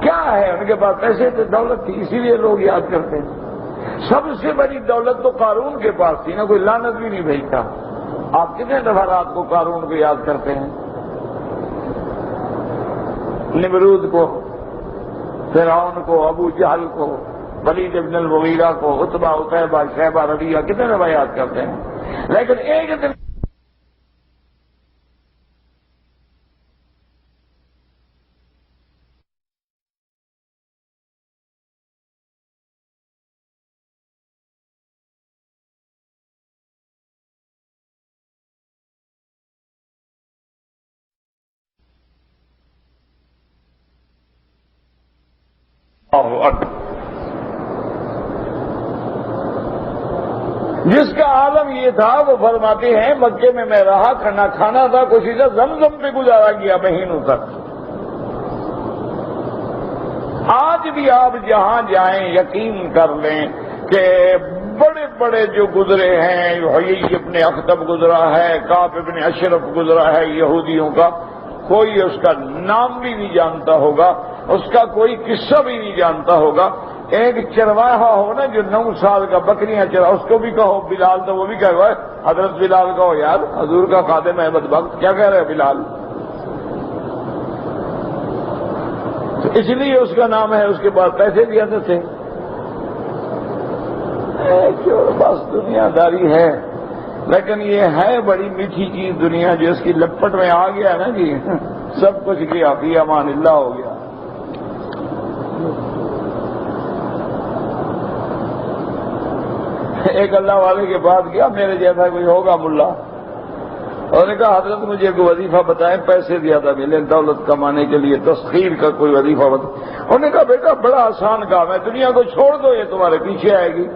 کیا ہے، ان کے پاس پیسے تھے، دولت تھی، اسی لیے لوگ یاد کرتے ہیں۔ سب سے بڑی دولت تو قارون کے پاس تھی نا، کوئی لعنت بھی نہیں بھیجتا۔ آپ کتنے دفعہ رات کو قارون کو یاد کرتے ہیں، نمرود کو، فرعون کو، ابو جہل کو، ولید ابن المغیرہ کو، عتبہ، عتیبہ، شیبہ، ربیعہ، کتنے دفعہ یاد کرتے ہیں، لیکن ایک دن جس کا عالم یہ تھا، وہ فرماتے ہیں مکے میں رہا، کھانا تھا کچھ سے زمزم پہ گزارا گیا مہینوں تک۔ آج بھی آپ جہاں جائیں یقین کر لیں کہ بڑے بڑے جو گزرے ہیں، حیی ابن اخطب گزرا ہے، کعب ابن اشرف گزرا ہے یہودیوں کا، کوئی اس کا نام بھی نہیں جانتا ہوگا، اس کا کوئی قصہ بھی نہیں جانتا ہوگا۔ ایک چرواہا ہو نا جو 9 سال کا بکریاں چرا، اس کو بھی کہو بلال، تو وہ بھی کہے گا حضرت بلال کہو، یار حضور کا خادم ہے بدبخت، کیا کہہ رہے بلال؟ تو اس لیے اس کا نام ہے، اس کے بعد پیسے بھی آتے تھے۔ بس دنیا داری ہے، لیکن یہ ہے بڑی میٹھی چیز دنیا، جو اس کی لپٹ میں آ گیا نا جی، سب کچھ گیا، فی امان اللہ ہو گیا۔ ایک اللہ والے کے پاس گیا، میرے جیسا کوئی ہوگا ملا، اور نے کہا حضرت مجھے کوئی وظیفہ بتائیں، پیسے زیادہ ملے دولت کمانے کے لیے، تسخیر کا کوئی وظیفہ بتائیں۔ انہوں نے کہا بیٹا بڑا آسان کام ہے، دنیا کو چھوڑ دو، یہ تمہارے پیچھے آئے گی،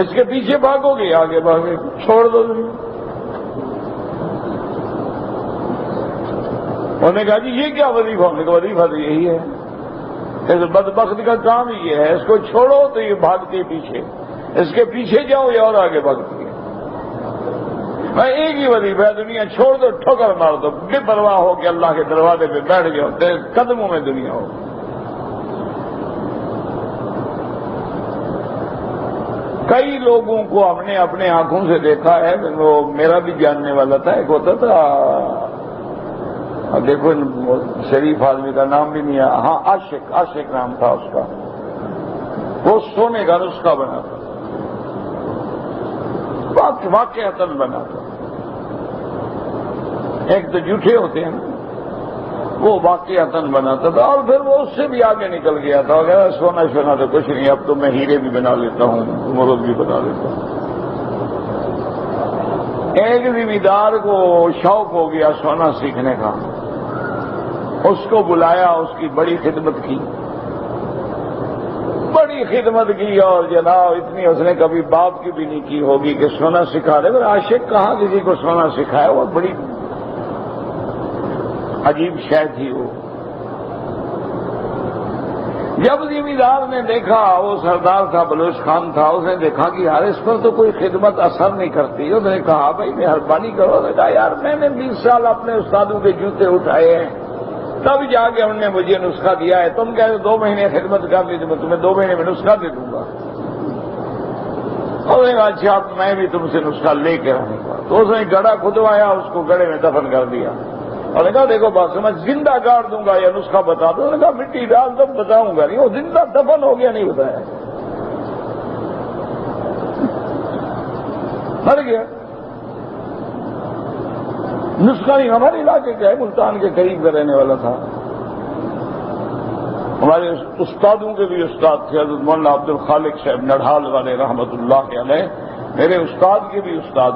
اس کے پیچھے بھاگو گے، آگے بھاگے، چھوڑ دو دنیا۔ انہوں نے کہا جی یہ کیا وظیفہ؟ انہوں نے کہا وظیفہ تو یہی ہے، اس بدبخت کا کام ہی یہ ہے، اس کو چھوڑو تو یہ بھاگتے پیچھے، اس کے پیچھے جاؤ یہ اور آگے بھاگتی ہے۔ میں ایک ہی وظیفہ ہے، دنیا چھوڑ دو، ٹھوکر مار دو، بے پرواہ ہو کہ اللہ کے دروازے پہ بیٹھ جاؤ، تیرے قدموں میں دنیا ہو۔ کئی لوگوں کو ہم نے اپنے آنکھوں سے دیکھا ہے، وہ میرا بھی جاننے والا تھا، ایک ہوتا تھا، دیکھو شریف آدمی کا نام بھی نہیں ہے، ہاں عاشق نام تھا اس کا، وہ سونے کا نسخہ بنا تھا، واقعتاً بنا تھا۔ ایک تو جھوٹے ہوتے ہیں، وہ واقعتاً بناتا تھا، اور پھر وہ اس سے بھی آگے نکل گیا تھا، وغیرہ سونا تو کچھ نہیں، اب تو میں ہیرے بھی بنا لیتا ہوں، مرد بھی بنا لیتا ہوں۔ ایک ذمہ دار کو شوق ہو گیا سونا سیکھنے کا، اس کو بلایا، اس کی بڑی خدمت کی، اور جناب اتنی اس نے کبھی باپ کی بھی نہیں کی ہوگی کہ سونا سکھا دے۔ عاشق کہاں کسی کو سونا سکھایا، وہ بڑی عجیب شے تھی وہ۔ جب ذمہ دار نے دیکھا، وہ سردار تھا، بلوچ خان تھا، اس نے دیکھا کہ یار اس پر تو کوئی خدمت اثر نہیں کرتی، اس نے کہا بھائی مہربانی کرو۔ نے کہا یار میں نے 20 سال اپنے استادوں کے جوتے اٹھائے ہیں، تب جا کے انہوں نے مجھے نسخہ دیا ہے، تم کہہ 2 مہینے خدمت کر لی تو میں تمہیں 2 مہینے میں نسخہ دے دوں گا۔ اور نے کہا اچھا میں بھی تم سے نسخہ لے کے رہوں گا۔ تو اس نے گڑھا کھدوایا، اس کو گڑھے میں دفن کر دیا، اور نے کہا دیکھو بات سمجھ، زندہ گاڑ دوں گا یا نسخہ بتا دو۔ نے کہا مٹی ڈال دو، بتاؤں گا نہیں، وہ زندہ دفن ہو گیا، نہیں بتایا، مر گیا۔ نسخہ نہیں، ہمارے علاقے کا ہے، ملتان کے قریب کا رہنے والا تھا. ہمارے استادوں کے بھی استاد تھے، حضرت مولانا عبد الخالق صاحب نڑھال والے رحمت اللہ علیہ، میرے استاد کے بھی استاد،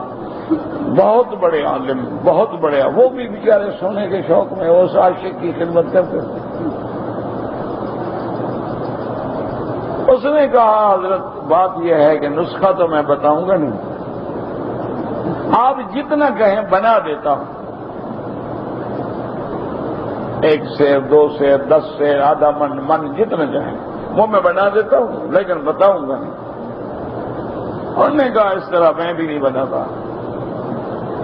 بہت بڑے عالم، بہت بڑے، وہ بھی بیچارے سونے کے شوق میں اس عاشق کی خدمت کرتے تھے. اس نے کہا حضرت بات یہ ہے کہ نسخہ تو میں بتاؤں گا نہیں، آپ جتنا کہیں بنا دیتا ہوں، 1 سیر 2 سیر 10 سیر آدھا من جتنا چاہیں وہ میں بنا دیتا ہوں، لیکن بتاؤں گا نہیں. انہوں نے کہا اس طرح میں بھی نہیں بناتا.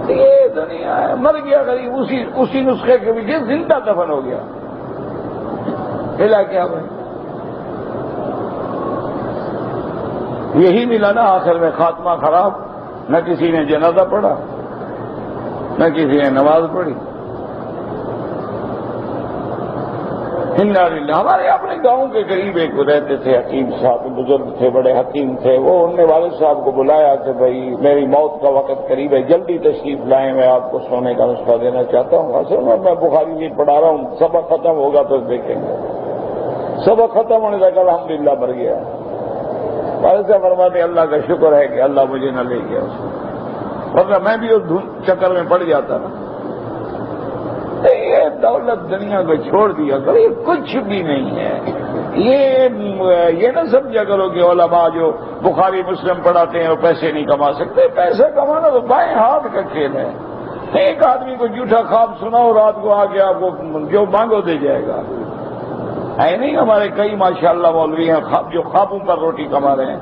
یہ دنیا ہے، مر گیا غریب اسی نسخے کے پیچھے زندہ دفن ہو گیا. ہلا کیا بھائی؟ یہی ملا نا آخر میں، خاتمہ خراب. نہ کسی نے جنازہ پڑھا، نہ کسی نے نماز پڑھی. ہمارے اپنے گاؤں کے قریب ایک رہتے تھے، حکیم صاحب، بزرگ تھے، بڑے حکیم تھے. وہ انہوں نے والد صاحب کو بلایا کہ بھائی میری موت کا وقت قریب ہے، جلدی تشریف لائیں، میں آپ کو سونے کا نسخہ دینا چاہتا ہوں. اصل میں بخاری نہیں پڑھا رہا ہوں، سبق ختم ہوگا تو دیکھیں گے. سبق ختم ہونے تک الحمدللہ مر گیا. والد صاحب فرماتے اللہ کا شکر ہے کہ اللہ مجھے نہ لے گیا اس کو، ورنہ میں بھی اس چکر میں پڑ جاتا نا. یہ دولت دنیا کو چھوڑ دیا کرو، یہ کچھ بھی نہیں ہے. یہ نہ سمجھا کرو کہ علماء جو بخاری مسلم پڑھاتے ہیں وہ پیسے نہیں کما سکتے. پیسہ کمانا تو بائیں ہاتھ کا کھیل ہے. ایک آدمی کو جھوٹا خواب سناؤ رات کو آ کے آپ کو جو مانگو دے جائے گا. ہے نہیں ہمارے کئی ماشاءاللہ مولوی ہیں جو خوابوں پر روٹی کما رہے ہیں.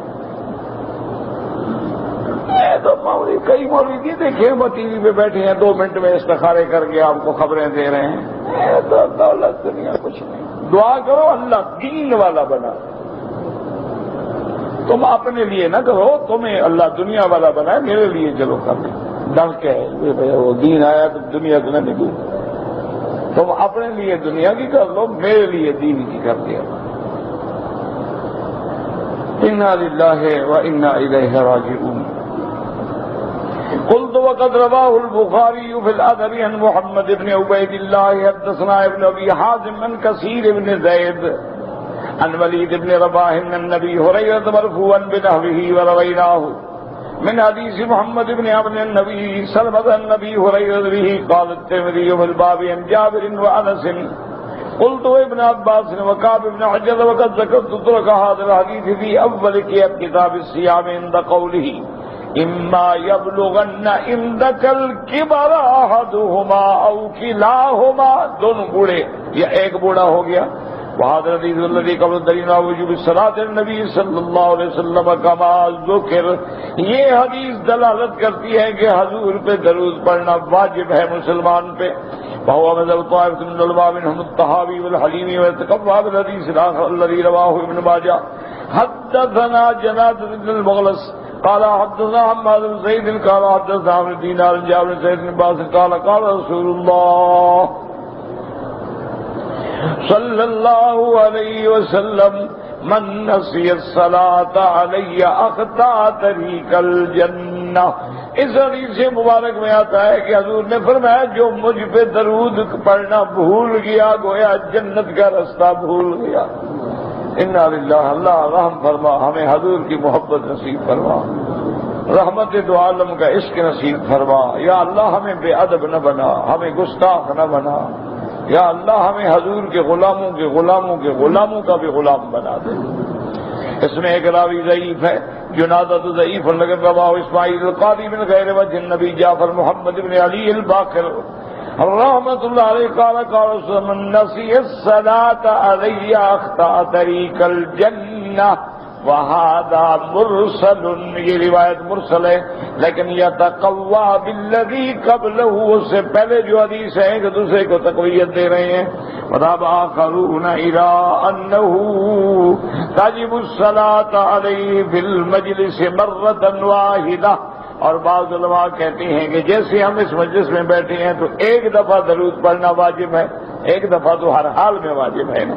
تو کئی مولوی بھی دیکھے وہ ٹی وی پہ بیٹھے ہیں 2 منٹ میں استخارے کر کے آپ کو خبریں دے رہے ہیں. تو دولت دنیا کچھ نہیں. دعا کرو اللہ دین والا بنا. تم اپنے لیے نہ کرو، تمہیں اللہ دنیا والا بنائے. میرے لیے چلو کر لیں، ڈر کے وہ دین آیا تو دنیا کو نہ نکلو. تم اپنے لیے دنیا کی کر لو، میرے لیے دین کی کر دیا. انا للہ وانا الیہ راجعون. قلت وقد رواه البخاري في الأدب عن محمد بن عبيد الله حدثنا ابن أبي حازم عن كثير بن زيد عن وليد بن رباح عن النبي هريرة مرفوعا بنحوه ورويناه من حديث محمد بن عمرو النبي سلمة النبي هريرة به. قال الترمذي في الباب عن جابر وأنس. قلت ابن عباس وكعب بن حجر وقد ذكرت طرق هذا الحديث في أول كتاب الصيام عند قوله اما یبلغن عندک الکبر احدہما او کلاہما. دونوں بوڑھے یا ایک بوڑھا ہو گیا. وهذا الحديث الذي قبل دلیل وجوب الصلاة النبی صلی اللہ علیہ وسلم کما ذکر. یہ حدیث دلالت کرتی ہے کہ حضور پہ درود پڑھنا واجب ہے مسلمان پہ. وهو مذهب طائفة من العلماء منهم الطحاوي والحليمي والتقوى بالحديث الآخر الذي رواه ابن ماجه. حدثنا جناد بن المغلس قال حدثنا حماد بن زيد قال حدثنا عمرو بن دينار جابر بن زيد بن باز قال قال رسول الله صلى الله عليه وسلم من نسي الصلاة علي أخطأ طريق الجنة. اس حدیث مبارک میں آتا ہے کہ حضور نے فرمایا جو مجھ پہ درود پڑھنا بھول گیا گویا جنت کا رستہ بھول گیا. انا للہ. اللہ رحم فرما، ہمیں حضور کی محبت نصیب فرما، رحمت دو عالم کا عشق نصیب فرما. یا اللہ ہمیں بے ادب نہ بنا، ہمیں گستاخ نہ بنا. یا اللہ ہمیں حضور کے غلاموں کے غلاموں کے غلاموں کا بھی غلام بنا دے. اس میں ایک راوی ضعیف ہے، جنادہ تو ضعیف لیکن رواہ اسماعیل القاضی بن غیر وجہ نبی جعفر محمد بن علی الباقر رحمت اللہ علیہ قال قال من نسی الصلاة علی اخطأ طریق الجنہ. وہذا مرسل. یہ روایت مرسل ہے لیکن یتقوی بالذی قبلہ. اس سے پہلے جو حدیث ہے کہ دوسرے کو تقویت دے رہے ہیں. وذهب آخرون إلى أنه تجب الصلاة عليه في المجلس مرة واحدة. اور بعض علماء کہتے ہیں کہ جیسے ہم اس مجلس میں بیٹھے ہیں تو ایک دفعہ درود پڑھنا واجب ہے، ایک دفعہ تو ہر حال میں واجب ہے نا.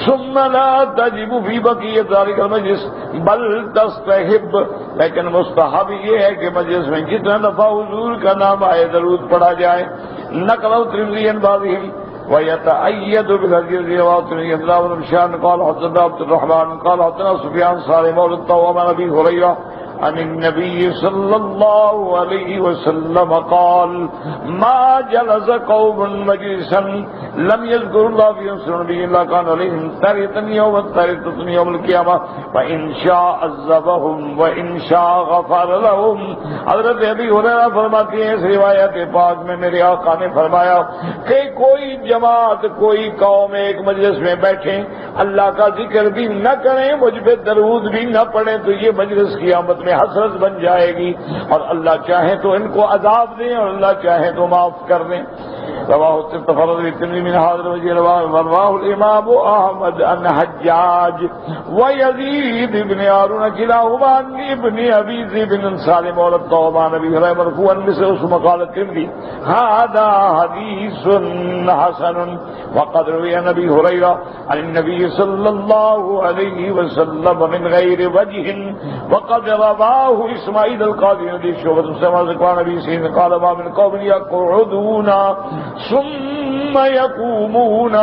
ثم لا تجب فی بقیۃ ذلک المجلس بل تستحب، لیکن مستحب یہ ہے کہ مجلس میں جتنا دفعہ حضور کا نام آئے درود پڑھا جائے. نقل ترمذی عن بعضهم ويتأيد بالحديث رواه الترمذي عن عبد بن شان قال حدثنا عبد الرحمن قال حدثنا سفيان صالح مولى الطوام عن ابي هريره عن النبي صلى الله عليه وسلم قال ما جلس قوم مجلسا لم يذكر الله فيهم اسم النبي الا كان عليهم تارة يوم القيامة وإن شاء عذبهم وإن شاء غفر لهم. حضرت ابی ہریرہ فرماتے ہیں اس روایت پاک میں میرے آقا نے فرمایا کہ کوئی جماعت کوئی قوم ایک مجلس میں بیٹھیں اللہ کا ذکر بھی نہ کریں مجھ پہ درود بھی نہ پڑھیں تو یہ مجلس قیامت میں حسرت بن جائے گی اور اللہ چاہے تو ان کو عذاب دیں اور اللہ چاہے تو معاف کر دیں. رواہ التفرد بالترمذی من حاضر وجہ رواه الامام احمد عن حجاج ويزيد بن هارون كلاهما عن ابن ابي ذئب بن سالم مولى الطومان ابي هريره مرفوعا مثل قال الترمذي هذا حديث حسن. وقد روي عن ابي هريره عن النبي صلى الله عليه وسلم من غير وجه وقد رواه اسماعيل القاضي بن شعبة سمع ذكر نبی سین قال ما من قوم يقعدون ثم يقومون.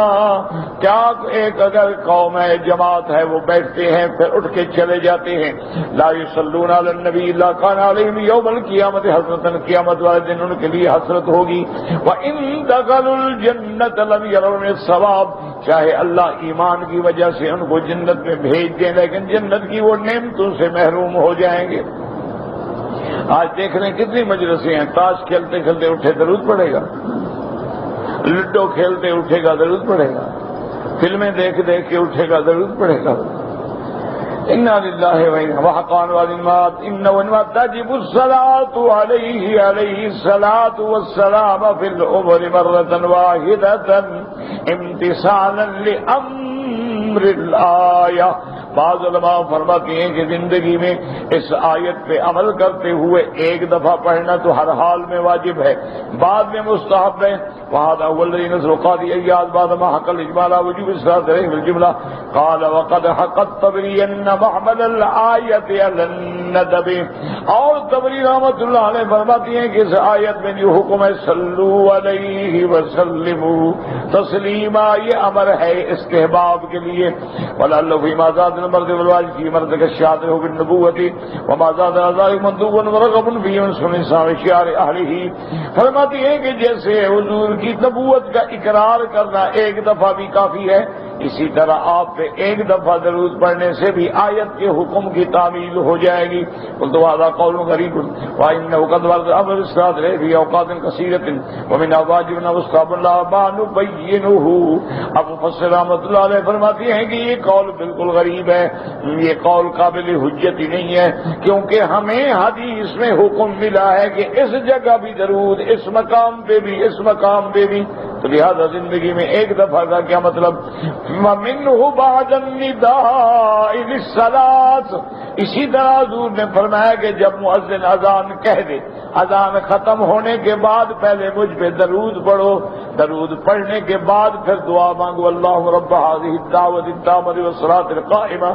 کیا ایک اگر قوم ہے جماعت ہے وہ بیٹھتے ہیں پھر اٹھ کے چلے جاتے ہیں لا يصلون على النبي الا كان عليهم يوم القيامة حسرة، قیامت والے دن ان کے لیے حسرت ہوگی. وان دخلوا الجنة لم يروا من الثواب، چاہے اللہ ایمان کی وجہ سے ان کو جنت میں بھیج دیں لیکن جنت کی وہ نعمتوں سے محروم ہو جائیں گے. آج دیکھ رہے ہیں کتنی مجلسیں ہیں، تاش کھیلتے کھیلتے اٹھے درود پڑے گا، لڈو کھیلتے اٹھے گا درود پڑے گا، فلمیں دیکھ دیکھ کے اٹھے گا درود پڑے گا. انا للہ و انا وحقان والمات ان ونما تجب الصلاة علیہ الصلاة والسلام فی العمر مرة واحدة امتثالا لامر الآیہ. بعض علماء فرماتے ہیں کہ زندگی میں اس آیت پہ عمل کرتے ہوئے ایک دفعہ پڑھنا تو ہر حال میں واجب ہے، بعد میں مستحب ہے. وهذا هو الذي نزل قاضي اياد بعد ما حق الاجمال وجوب الصلاه عليه بالجمله. قال وقد حق الطبري ان محمد الايه على الندب. اور طبری رحمۃ اللہ علیہ فرماتی ہیں کہ اس آیت میں جو حکم ہے صلو علیہ وسلموا تسلیما، یہ امر ہے استحباب کے لیے. ولعل فيما زاد المرد والواجب في مرد كالشاطر بالنبوة وما زاد ذلك مندوب ورغب فيه من سنن اسلام شعار اهله. فرماتی ہے کہ جیسے حضور کی نبوت کا اقرار کرنا ایک دفعہ بھی کافی ہے، اسی طرح آپ پہ ایک دفعہ درود پڑھنے سے بھی آیت کے حکم کی تعمیل ہو جائے گی. قلت هذا قول غريب وانه قد ورد امر الصلاه في اوقات كثيره ومن واجبنا مستحب لا ما نبينه. ابو فصل رحمۃ اللہ علیہ فرماتی ہیں کہ یہ قول بالکل غریب ہے، یہ قول قابل حجت ہی نہیں ہے، کیونکہ ہمیں حدیث میں حکم ملا ہے کہ اس جگہ بھی درود، اس مقام پہ بھی، اس مقام پہ بھی. تو لہذا زندگی میں ایک دفعہ کا کیا مطلب؟ وَمِنْهُ بَعْدَ النِّدَاءِ لِلصَّلَاةِ. اسی طرح حضور نے فرمایا کہ جب مؤذن اذان کہہ دے، اذان ختم ہونے کے بعد پہلے مجھ پہ درود پڑھو، درود پڑھنے کے بعد پھر دعا مانگو اللہم رب هذه الدعوة التامة والصلاة القائمة.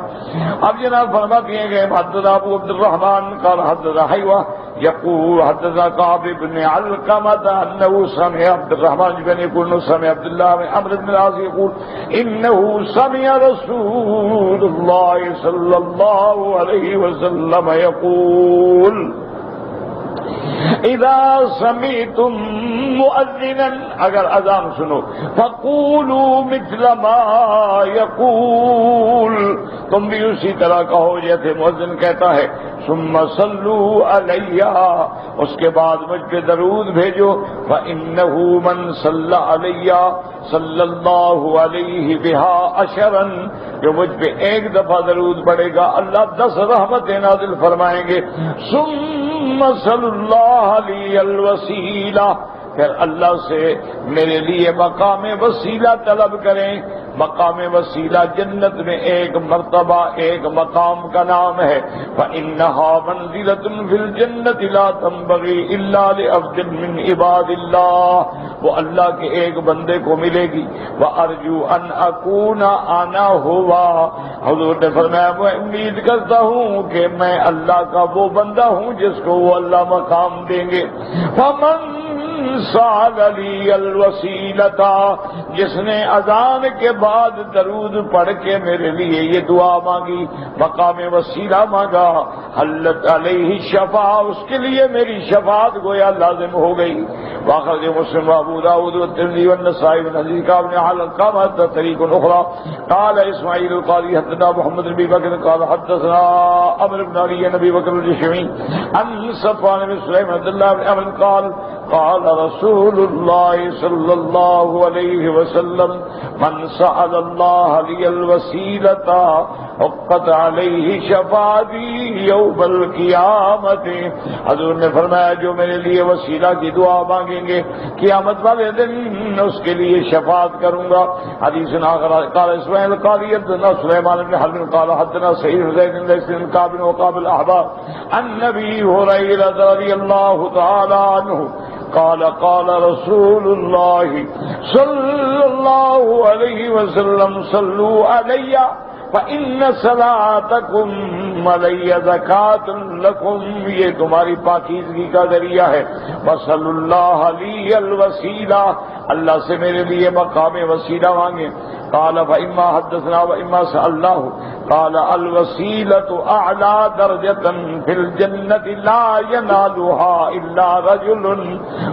اب جناب فرماتے ہیں کہ حدثنا ابو عبد الرحمن قال حدثنا حیوہ يقول حدثنا كعب بن علقمة انه سمع عبد الرحمن بن يقول سمع عبد الله بن عمرو بن العاص يقول انه سمع رسول الله صلى الله عليه وسلم يقول اذا سمعتم مؤذنا، اگر اذان سنو فقولوا مثل ما يقول، تم بھی اسی طرح کہو جیسے مؤذن کہتا ہے. ثم صلوا علی، اس کے بعد مجھ پہ درود بھیجو. فانه من صلى علی صلی اللہ علیہ بها عشرا، جو مجھ پہ ایک دفعہ درود پڑے گا اللہ 10 رحمتیں نازل فرمائیں گے. ثم صلی اللہ علی الوسیلہ، پھر اللہ سے میرے لیے مقام وسیلہ طلب کریں. مقام وسیلہ جنت میں ایک مرتبہ ایک مقام کا نام ہے. فإنها منزلة في الجنة لا تنبغي إلا لعبد من عباد الله. وہ اللہ کے ایک بندے کو ملے گی. وَأَرْجُو أَنْ أَكُونَ أَنَا هُوَ. حضور نے فرمایا میں امید کرتا ہوں کہ میں اللہ کا وہ بندہ ہوں جس کو وہ اللہ مقام دیں گے. فَمَنْ سَأَلَ لِيَ الْوَسِيلَةَ. جس نے اذان کے بعد درود پڑھ کے میرے لیے یہ دعا مانگی، مقام وسیلہ مانگا، حلت علیہ شفاعہ، اس کے لیے میری شفاعت گویا لازم ہو گئی. واخرج مسلم وابو داؤد والترمذی والنسائی من حدیث کعب بن علقمہ طریق اخرى قال اسماعیل القاضی حدثنا محمد بن ابی بکر قال حدثنا عمرو بن علی بن ابی بکر الجشمی عن صفوان بن سلیم عبد الله بن عمرو قال قال رسول الله صلى الله عليه وسلم من سأل الله لي الوسيلة حقت علیہ شفاعتی یوم القیامت. حضور نے فرمایا جو میرے لیے وسیلہ کی دعا مانگیں گے قیامت والے دن اس کے لیے شفاعت کروں گا. حدیث آخر قال اسماعیل قال حدثنا سلیمان بن حرب قال حدثنا سعید بن زید بن لیث بن کعب وقاب الاحبار عن ابی ہریرہ رضی اللہ تعالی عنہ قال قال رسول اللہ صلی اللہ علیہ وسلم صلوا علی فإن صلاتكم علی زکاۃ لکم. یہ تمہاری پاکیزگی کا ذریعہ ہے. وصلی اللہ لی الوسیلہ. اللہ سے میرے لیے مقام وسیلہ مانگے. قال فإما حدثنا وإما سألناه قال الوسيلة أعلى درجة في الجنة لا ينالها إلا رجل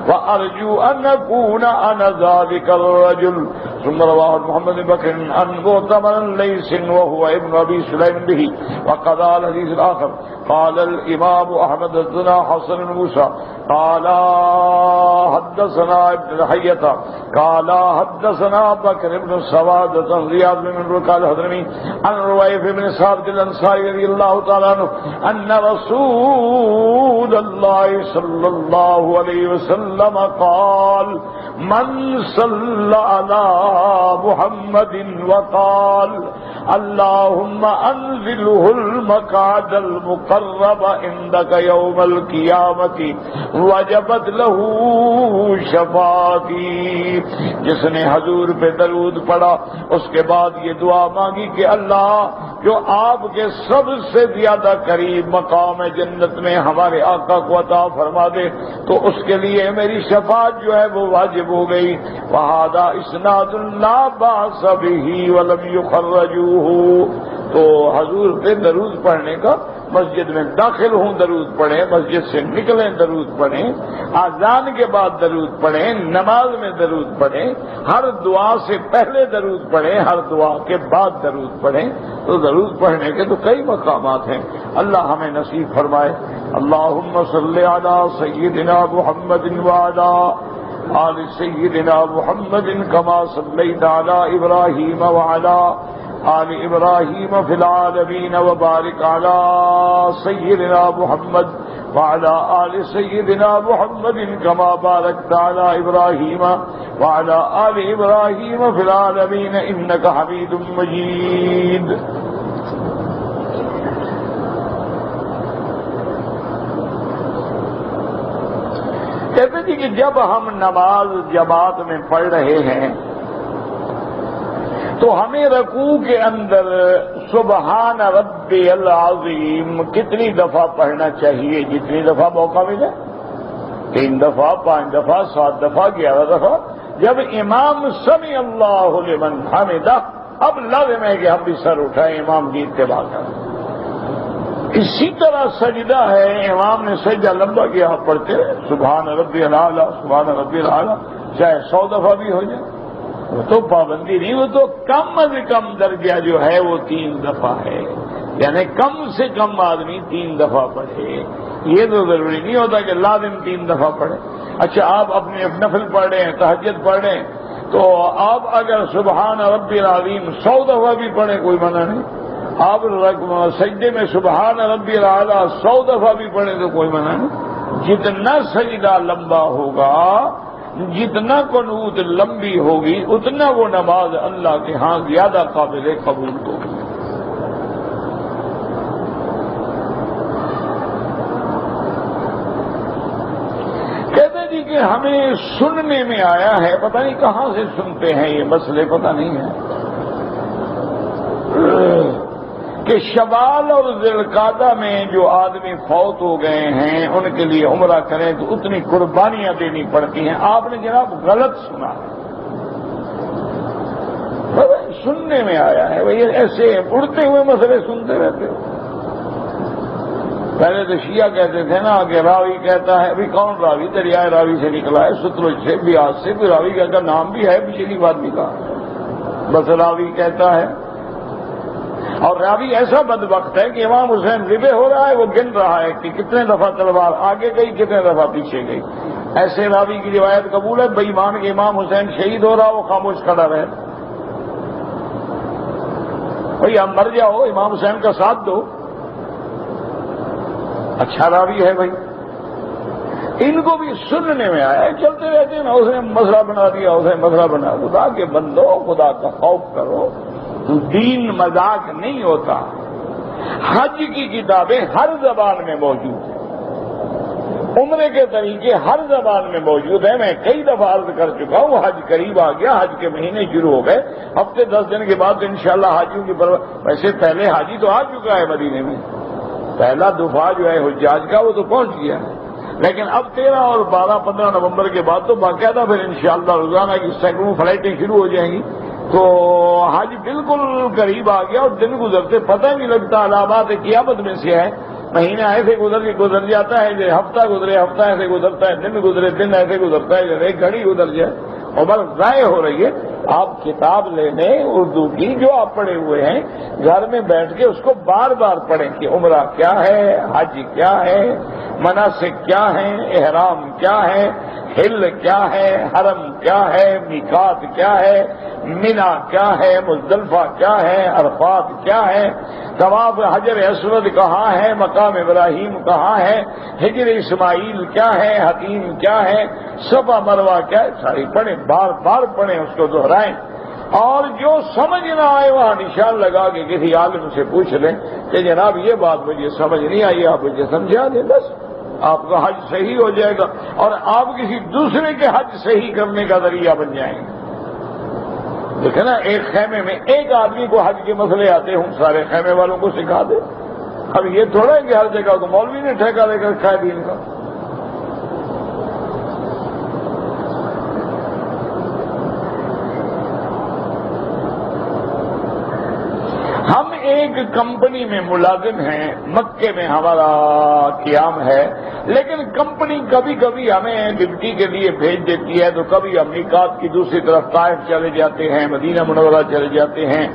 وأرجو أن أكون أنا ذلك الرجل. ثم رواه محمد بن بكر عن معتمر ليس وهو ابن أبي سليم به. وقضى الحديث الآخر قال الإمام أحمد حدثنا حسن بن موسى قال حدثنا ابن لحية قال حدثنا بكر بن سوادة زياد بن ركال الحضرمي عن رويف بن ثابت الأنصاري رضي الله تعالى عنه أن رسول الله صلى الله عليه وسلم قال من صلى على محمد وقال اللهم انزله المقعد المقرب عندك يوم القيامة وجبت له شفاعتي. جس نے حضور پہ درود پڑھا اس کے بعد یہ دعا مانگی کہ اللہ جو آپ کے سب سے زیادہ قریب مقام جنت میں ہمارے آقا کو عطا فرما دے تو اس کے لیے میری شفاعت جو ہے وہ واجب ہو گئی. وہذا اسناد لا باس به ولم يخرجوه. تو حضور پہ درود پڑھنے کا مسجد میں داخل ہوں درود پڑھیں، مسجد سے نکلیں درود پڑھیں، اذان کے بعد درود پڑھیں، نماز میں درود پڑھیں، ہر دعا سے پہلے درود پڑھیں، ہر دعا کے بعد درود پڑھیں. تو درود پڑھنے کے تو کئی مقامات ہیں. اللہ ہمیں نصیب فرمائے. اللہم صلی علی سیدنا محمد وعلی آل سیدنا محمد کما صلیت علی ابراہیم وعلی آل ابراہیم فی العالمین وبارک علی سیدنا محمد وعلی آل سیدنا محمد کما بارکت علی ابراہیم وعلی آل ابراہیم فی العالمین انک حمید مجید. کہتے ہیں کہ جب ہم نماز جماعت میں پڑھ رہے ہیں تو ہمیں رکوع کے اندر سبحان ربی العظیم کتنی دفعہ پڑھنا چاہیے؟ جتنی دفعہ موقع ملے، 3 دفعہ، 5 دفعہ، 7 دفعہ، 11 دفعہ. جب امام سمع اللہ لمن حمدہ، اب لازم ہے کہ ہم بھی سر اٹھائیں، امام کی اتباع کریں. اسی طرح سجدہ ہے، امام نے سجدہ لمبا کیا، آپ پڑھتے ہیں سبحان ربی الاعلیٰ سبحان ربی الاعلیٰ، چاہے 100 دفعہ بھی ہو جائے، وہ تو پابندی نہیں، وہ تو کم از کم درجہ جو ہے وہ 3 دفعہ ہے. یعنی کم سے کم آدمی 3 دفعہ پڑھے. یہ تو ضروری نہیں ہوتا کہ لازم 3 دفعہ پڑھے. اچھا آپ اپنے نفل پڑھ رہے ہیں، تہجد پڑھ رہے ہیں، تو آپ اگر سبحان ربی العظیم 100 دفعہ بھی پڑھیں کوئی منع نہیں. آپ سجدے میں سبحان ربی الاعلیٰ 100 دفعہ بھی پڑھیں تو کوئی منع نہیں. جتنا سجدہ لمبا ہوگا، جتنا قنوت لمبی ہوگی، اتنا وہ نماز اللہ کے ہاں زیادہ قابل قبول ہوگی. کہتے جی کہ ہمیں سننے میں آیا ہے، پتہ نہیں کہاں سے سنتے ہیں یہ مسئلے، پتہ نہیں ہے کہ شوال اور ذوالقعدہ میں جو آدمی فوت ہو گئے ہیں ان کے لیے عمرہ کریں تو اتنی قربانیاں دینی پڑتی ہیں۔ آپ نے جناب غلط سنا، سننے میں آیا ہے۔ بھئی ایسے اڑتے ہوئے مسئلے سنتے رہتے ہو۔ پہلے تو شیعہ کہتے تھے نا کہ راوی کہتا ہے، ابھی کون راوی؟ دریائے راوی سے نکلا ہے، ستلج سے، بیاس سے، کوئی راوی کا نام بھی ہے، پچھلی بات بھی کہا، بس راوی کہتا ہے۔ اور راوی ایسا بدبخت ہے کہ امام حسین ذبح ہو رہا ہے، وہ گن رہا ہے کہ کتنے دفعہ تلوار آگے گئی، کتنے دفعہ پیچھے گئی۔ ایسے راوی کی روایت قبول ہے؟ بے ایمان کہ امام حسین شہید ہو رہا، وہ خاموش کھڑا رہے۔ بھئی ہم مر جاؤ، امام حسین کا ساتھ دو، اچھا راوی ہے بھائی۔ ان کو بھی سننے میں آیا ہے، چلتے رہتے ہیں نا، اس نے مسئلہ بنا دیا، اس نے مسئلہ بنا۔ خدا کے بندو، خدا کا خوف کرو، دین مذاق نہیں ہوتا۔ حج کی کتابیں ہر زبان میں موجود ہیں، عمرے کے طریقے ہر زبان میں موجود ہیں۔ میں کئی دفعہ عرض کر چکا ہوں، حج قریب آ گیا، حج کے مہینے شروع ہو گئے، ہفتے 10 دن کے بعد انشاءاللہ حاجیوں کی ویسے پہلے حاجی تو آ چکا ہے مدینے میں، پہلا دفعہ جو ہے حجاج کا وہ تو پہنچ گیا ہے، لیکن اب 13 اور 12 15 نومبر کے بعد تو باقاعدہ پھر انشاءاللہ روزانہ کی سینکڑوں فلائٹیں شروع ہو جائیں گی، تو حج بالکل قریب آ گیا اور دن گزرتے پتہ نہیں لگتا۔ علامات قیامت میں سے ہے، مہینہ ایسے گزر جاتا ہے، جیسے ہفتہ گزرے، ہفتہ ایسے گزرتا ہے، دن گزرے، دن ایسے گزرتا ہے جیسے ایک گھڑی گزر جائے، عمر ضائع ہو رہی ہے۔ آپ کتاب لے لیں اردو کی جو آپ پڑھے ہوئے ہیں، گھر میں بیٹھ کے اس کو بار بار پڑھیں کہ عمرہ کیا ہے، حج کیا ہے، مناسک کیا ہیں، احرام کیا ہے، حل کیا ہے، حرم کیا ہے، میقات کیا ہے، منا کیا ہے، مزدلفہ کیا ہے، عرفات کیا ہے، طواف حجر اسود کہاں ہے، مقام ابراہیم کہاں ہے، ہجر اسماعیل کیا ہے، حتیم کیا ہے، صفا مروہ کیا ہے، ساری پڑھیں، بار بار پڑھیں، اس کو دہرائیں، اور جو سمجھ نہ آئے وہاں نشان لگا کے کسی عالم سے پوچھ لیں کہ جناب یہ بات مجھے سمجھ نہیں آئی، آپ مجھے سمجھا دیں، بس آپ کا حج صحیح ہو جائے گا اور آپ کسی دوسرے کے حج صحیح کرنے کا ذریعہ بن جائیں گے۔ دیکھیں نا، ایک خیمے میں ایک آدمی کو حج کے مسئلے آتے ہوں، سارے خیمے والوں کو سکھا دے۔ اب یہ تھوڑا ہے کہ ہر جگہ کو مولوی نے ٹھیکہ لے کر رکھا ہے دین کا۔ ہم ایک کمپنی میں ملازم ہیں، مکے میں ہمارا قیام ہے، لیکن کمپنی کبھی کبھی ہمیں ڈپٹی کے لیے بھیج دیتی ہے، تو کبھی ہم میقات کی دوسری طرف طائف چلے جاتے ہیں، مدینہ منورہ چلے جاتے ہیں،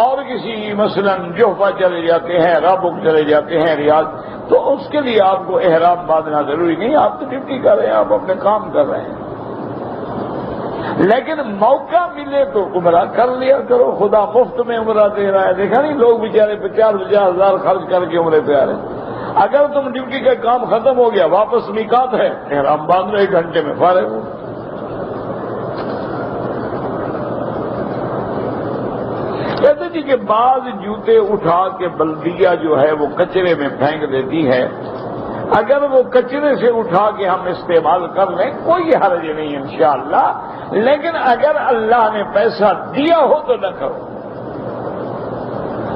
اور کسی مثلا جوفہ چلے جاتے ہیں، رابق چلے جاتے ہیں، ریاض، تو اس کے لیے آپ کو احرام باندھنا ضروری نہیں، آپ تو ڈپٹی کر رہے ہیں، آپ اپنے کام کر رہے ہیں، لیکن موقع ملے تو عمرہ کر لیا کرو، خدا مفت میں عمرہ دے رہا ہے۔ دیکھا نہیں لوگ بیچارے 50-50 ہزار خرچ کر کے عمرے پہ آ رہے ہیں۔ اگر تم ڈیوٹی کا کام ختم ہو گیا، واپس میقات ہے، احرام باندھ لو، 1 گھنٹے میں فارغ ہو۔ کہتے جی کہ بعض جوتے اٹھا کے بلدیہ جو ہے وہ کچرے میں پھینک دیتی ہے، اگر وہ کچرے سے اٹھا کے ہم استعمال کر لیں کوئی حرج نہیں انشاءاللہ، لیکن اگر اللہ نے پیسہ دیا ہو تو نہ کرو۔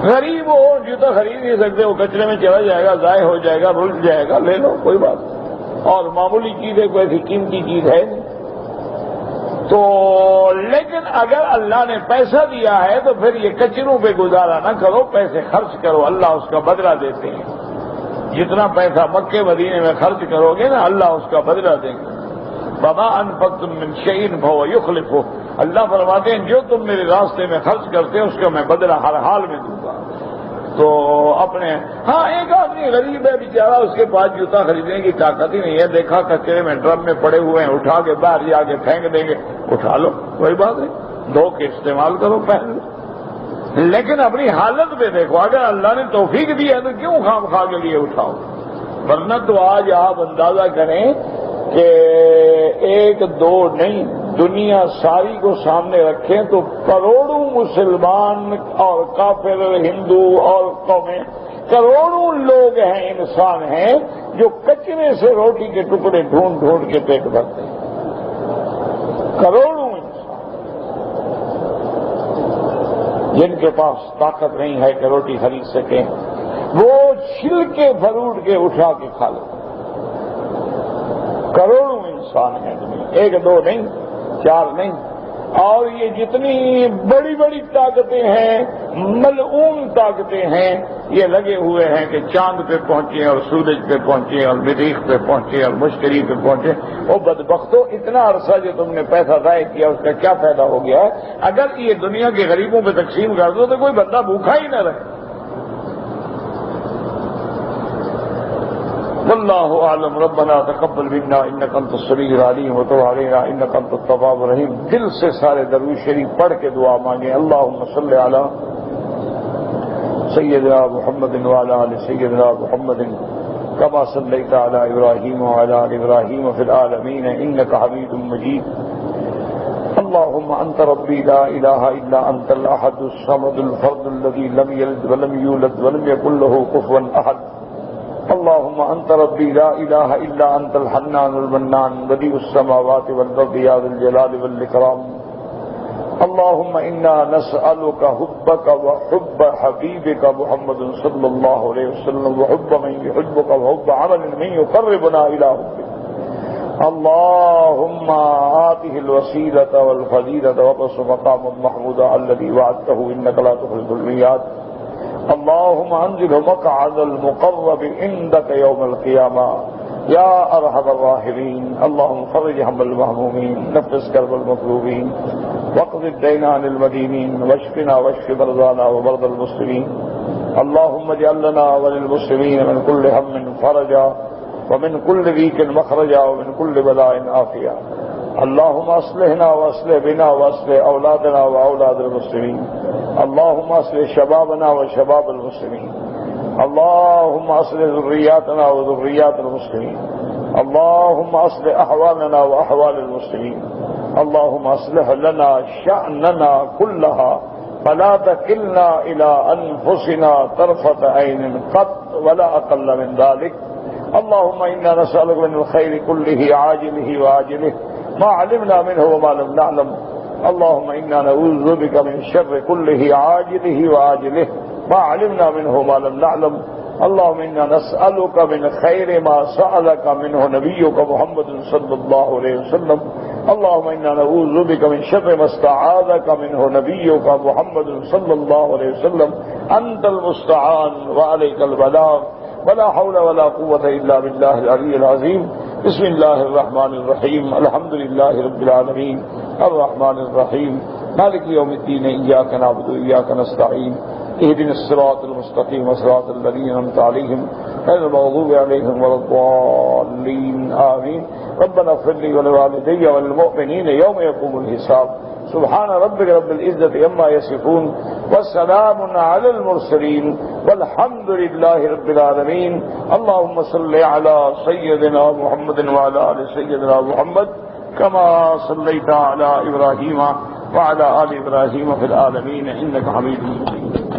غریب ہو، جوتا خرید نہیں سکتے، وہ کچرے میں چلا جائے گا، ضائع ہو جائے گا، رل جائے گا، لے لو، کوئی بات نہیں، اور معمولی چیز ہے، کوئی ایسی قیمتی چیز ہے نہیں تو۔ لیکن اگر اللہ نے پیسہ دیا ہے تو پھر یہ کچروں پہ گزارا نہ کرو، پیسے خرچ کرو، اللہ اس کا بدلہ دیتے ہیں۔ جتنا پیسہ مکے مدینے میں خرچ کرو گے نا، اللہ اس کا بدلہ دیں گے۔ وما انفقتم من شیء فهو یخلفہ، اللہ فرماتے ہیں جو تم میرے راستے میں خرچ کرتے ہو اس کا میں بدلہ ہر حال میں دوں گا۔ تو اپنے ایک آدمی غریب ہے بیچارہ، اس کے پاس جوتا خریدنے کی طاقت ہی نہیں ہے، دیکھا کچرے میں ڈرم میں پڑے ہوئے ہیں، اٹھا کے باہر جا کے پھینک دیں گے، اٹھا لو، کوئی بات نہیں، دھو کے استعمال کرو، پہن لو، لیکن اپنی حالت پہ دیکھو، اگر اللہ نے توفیق دی ہے تو کیوں خام خواہ کے لیے اٹھاؤ؟ ورنہ تو آج آپ اندازہ کریں کہ 1-2 نہیں، دنیا ساری کو سامنے رکھیں تو کروڑوں مسلمان اور کافر، ہندو اور قومیں، کروڑوں لوگ ہیں، انسان ہیں جو کچرے سے روٹی کے ٹکڑے ڈھونڈ ڈھونڈ کے پیٹ بھرتے ہیں۔ کروڑوں انسان جن کے پاس طاقت نہیں ہے کہ روٹی خرید سکیں، وہ چھلکے فروٹ کے اٹھا کے کھا لیں۔ کروڑوں انسان ہیں دنیا، ایک دو نہیں، چار نہیں، اور یہ جتنی بڑی بڑی طاقتیں ہیں، ملعون طاقتیں ہیں، یہ لگے ہوئے ہیں کہ چاند پہ پہنچے اور سورج پہ پہنچے اور مریخ پہ پہنچے اور مشتری پہ پہنچے۔ وہ بدبختوں، اتنا عرصہ جو تم نے پیسہ ضائع کیا اس کا کیا فائدہ ہو گیا ہے؟ اگر یہ دنیا کے غریبوں پہ تقسیم کر دو تو کوئی بندہ بھوکا ہی نہ رہے۔ واللہ اعلم۔ ربنا تقبل منا انک انت السمیع العلیم وتب علینا انک انت التواب الرحیم۔ دل سے سارے درود شریف پڑھ کے دعا مانگیں۔ اللہم صلی علی سیدنا محمد وعلی آل سیدنا محمد کما صلیت علی ابراہیم وعلی آل ابراہیم فی العالمین انک حمید مجید۔ اللہم انت ربی لا الہ الا انت الاحد الصمد الفرد الذی لم یلد ولم یولد ولم یکن له کفوا احد۔ اللهم انت ربي لا اله الا انت الحنان المنان بديع السماوات والارض يا ذا الجلال والاكرام۔ اللهم انا نسالك حبك وحب حبيبك محمد صلى الله عليه وسلم وحب من يحبك وحب عمل من يقربنا الى حبك۔ اللهم آته الوسيلة والفضيلة وابعثه مقاما محمودا الذي وعدته انك لا تخلف الميعاد۔ اللهم انزله مقعد المقرب عندك يوم القيامة يا ارحم الراحمين۔ اللهم فرج هم المهمومين، نفس كرب المكروبين، واقض الدين عن المدينين، واشفنا واشف مرضانا ومرضى المسلمين۔ اللهم اجعل لنا وللمسلمين من كل هم فرجا ومن كل ضيق مخرجا ومن كل بلاء عافية۔ اللهم اصلحنا واصلح بنا واصلح اولادنا واولاد المسلمين۔ اللهم اصلح شبابنا وشباب المسلمين۔ اللهم اصلح ذرياتنا وذريات المسلمين۔ اللهم اصلح احوالنا واحوال المسلمين۔ اللهم اصلح لنا شأننا كلها فلا تكلنا الى انفسنا طرفة عين قط ولا اقل من ذلك۔ اللهم انا نسألك من الخير كله عاجله وآجله ما علمنا منه وما لم نعلم۔ اللهم انا نعوذ بك من شر كله عاجله وآجله ما علمنا منه وما لم نعلم۔ اللهم انا نسألك من خير ما سألك منه نبيك محمد صلى الله عليه وسلم۔ اللهم انا نعوذ بك من شر ما استعاذك منه نبيك محمد صلى الله عليه وسلم۔ انت المستعان وعليك البلاغ ولا حول ولا قوة إلا بالله العلي العظيم۔ بسم الله الرحمن الرحيم۔ الحمد لله رب العالمين الرحمن الرحيم مالك يوم الدين إياك نعبد وإياك نستعين اهدنا الصراط المستقيم صراط الذين أنعمت عليهم غير المغضوب عليهم ولا الضالين آمين۔ ربنا اغفر لي ولوالدي وللمؤمنين يوم يقوم الحساب۔ سبحان ربك رب العزة عما يصفون والسلام على المرسلين والحمد لله رب العالمين۔ اللهم صل على سيدنا محمد وعلى آل سيدنا محمد كما صليت على إبراهيم وعلى آل إبراهيم في العالمين إنك حميد مجيد۔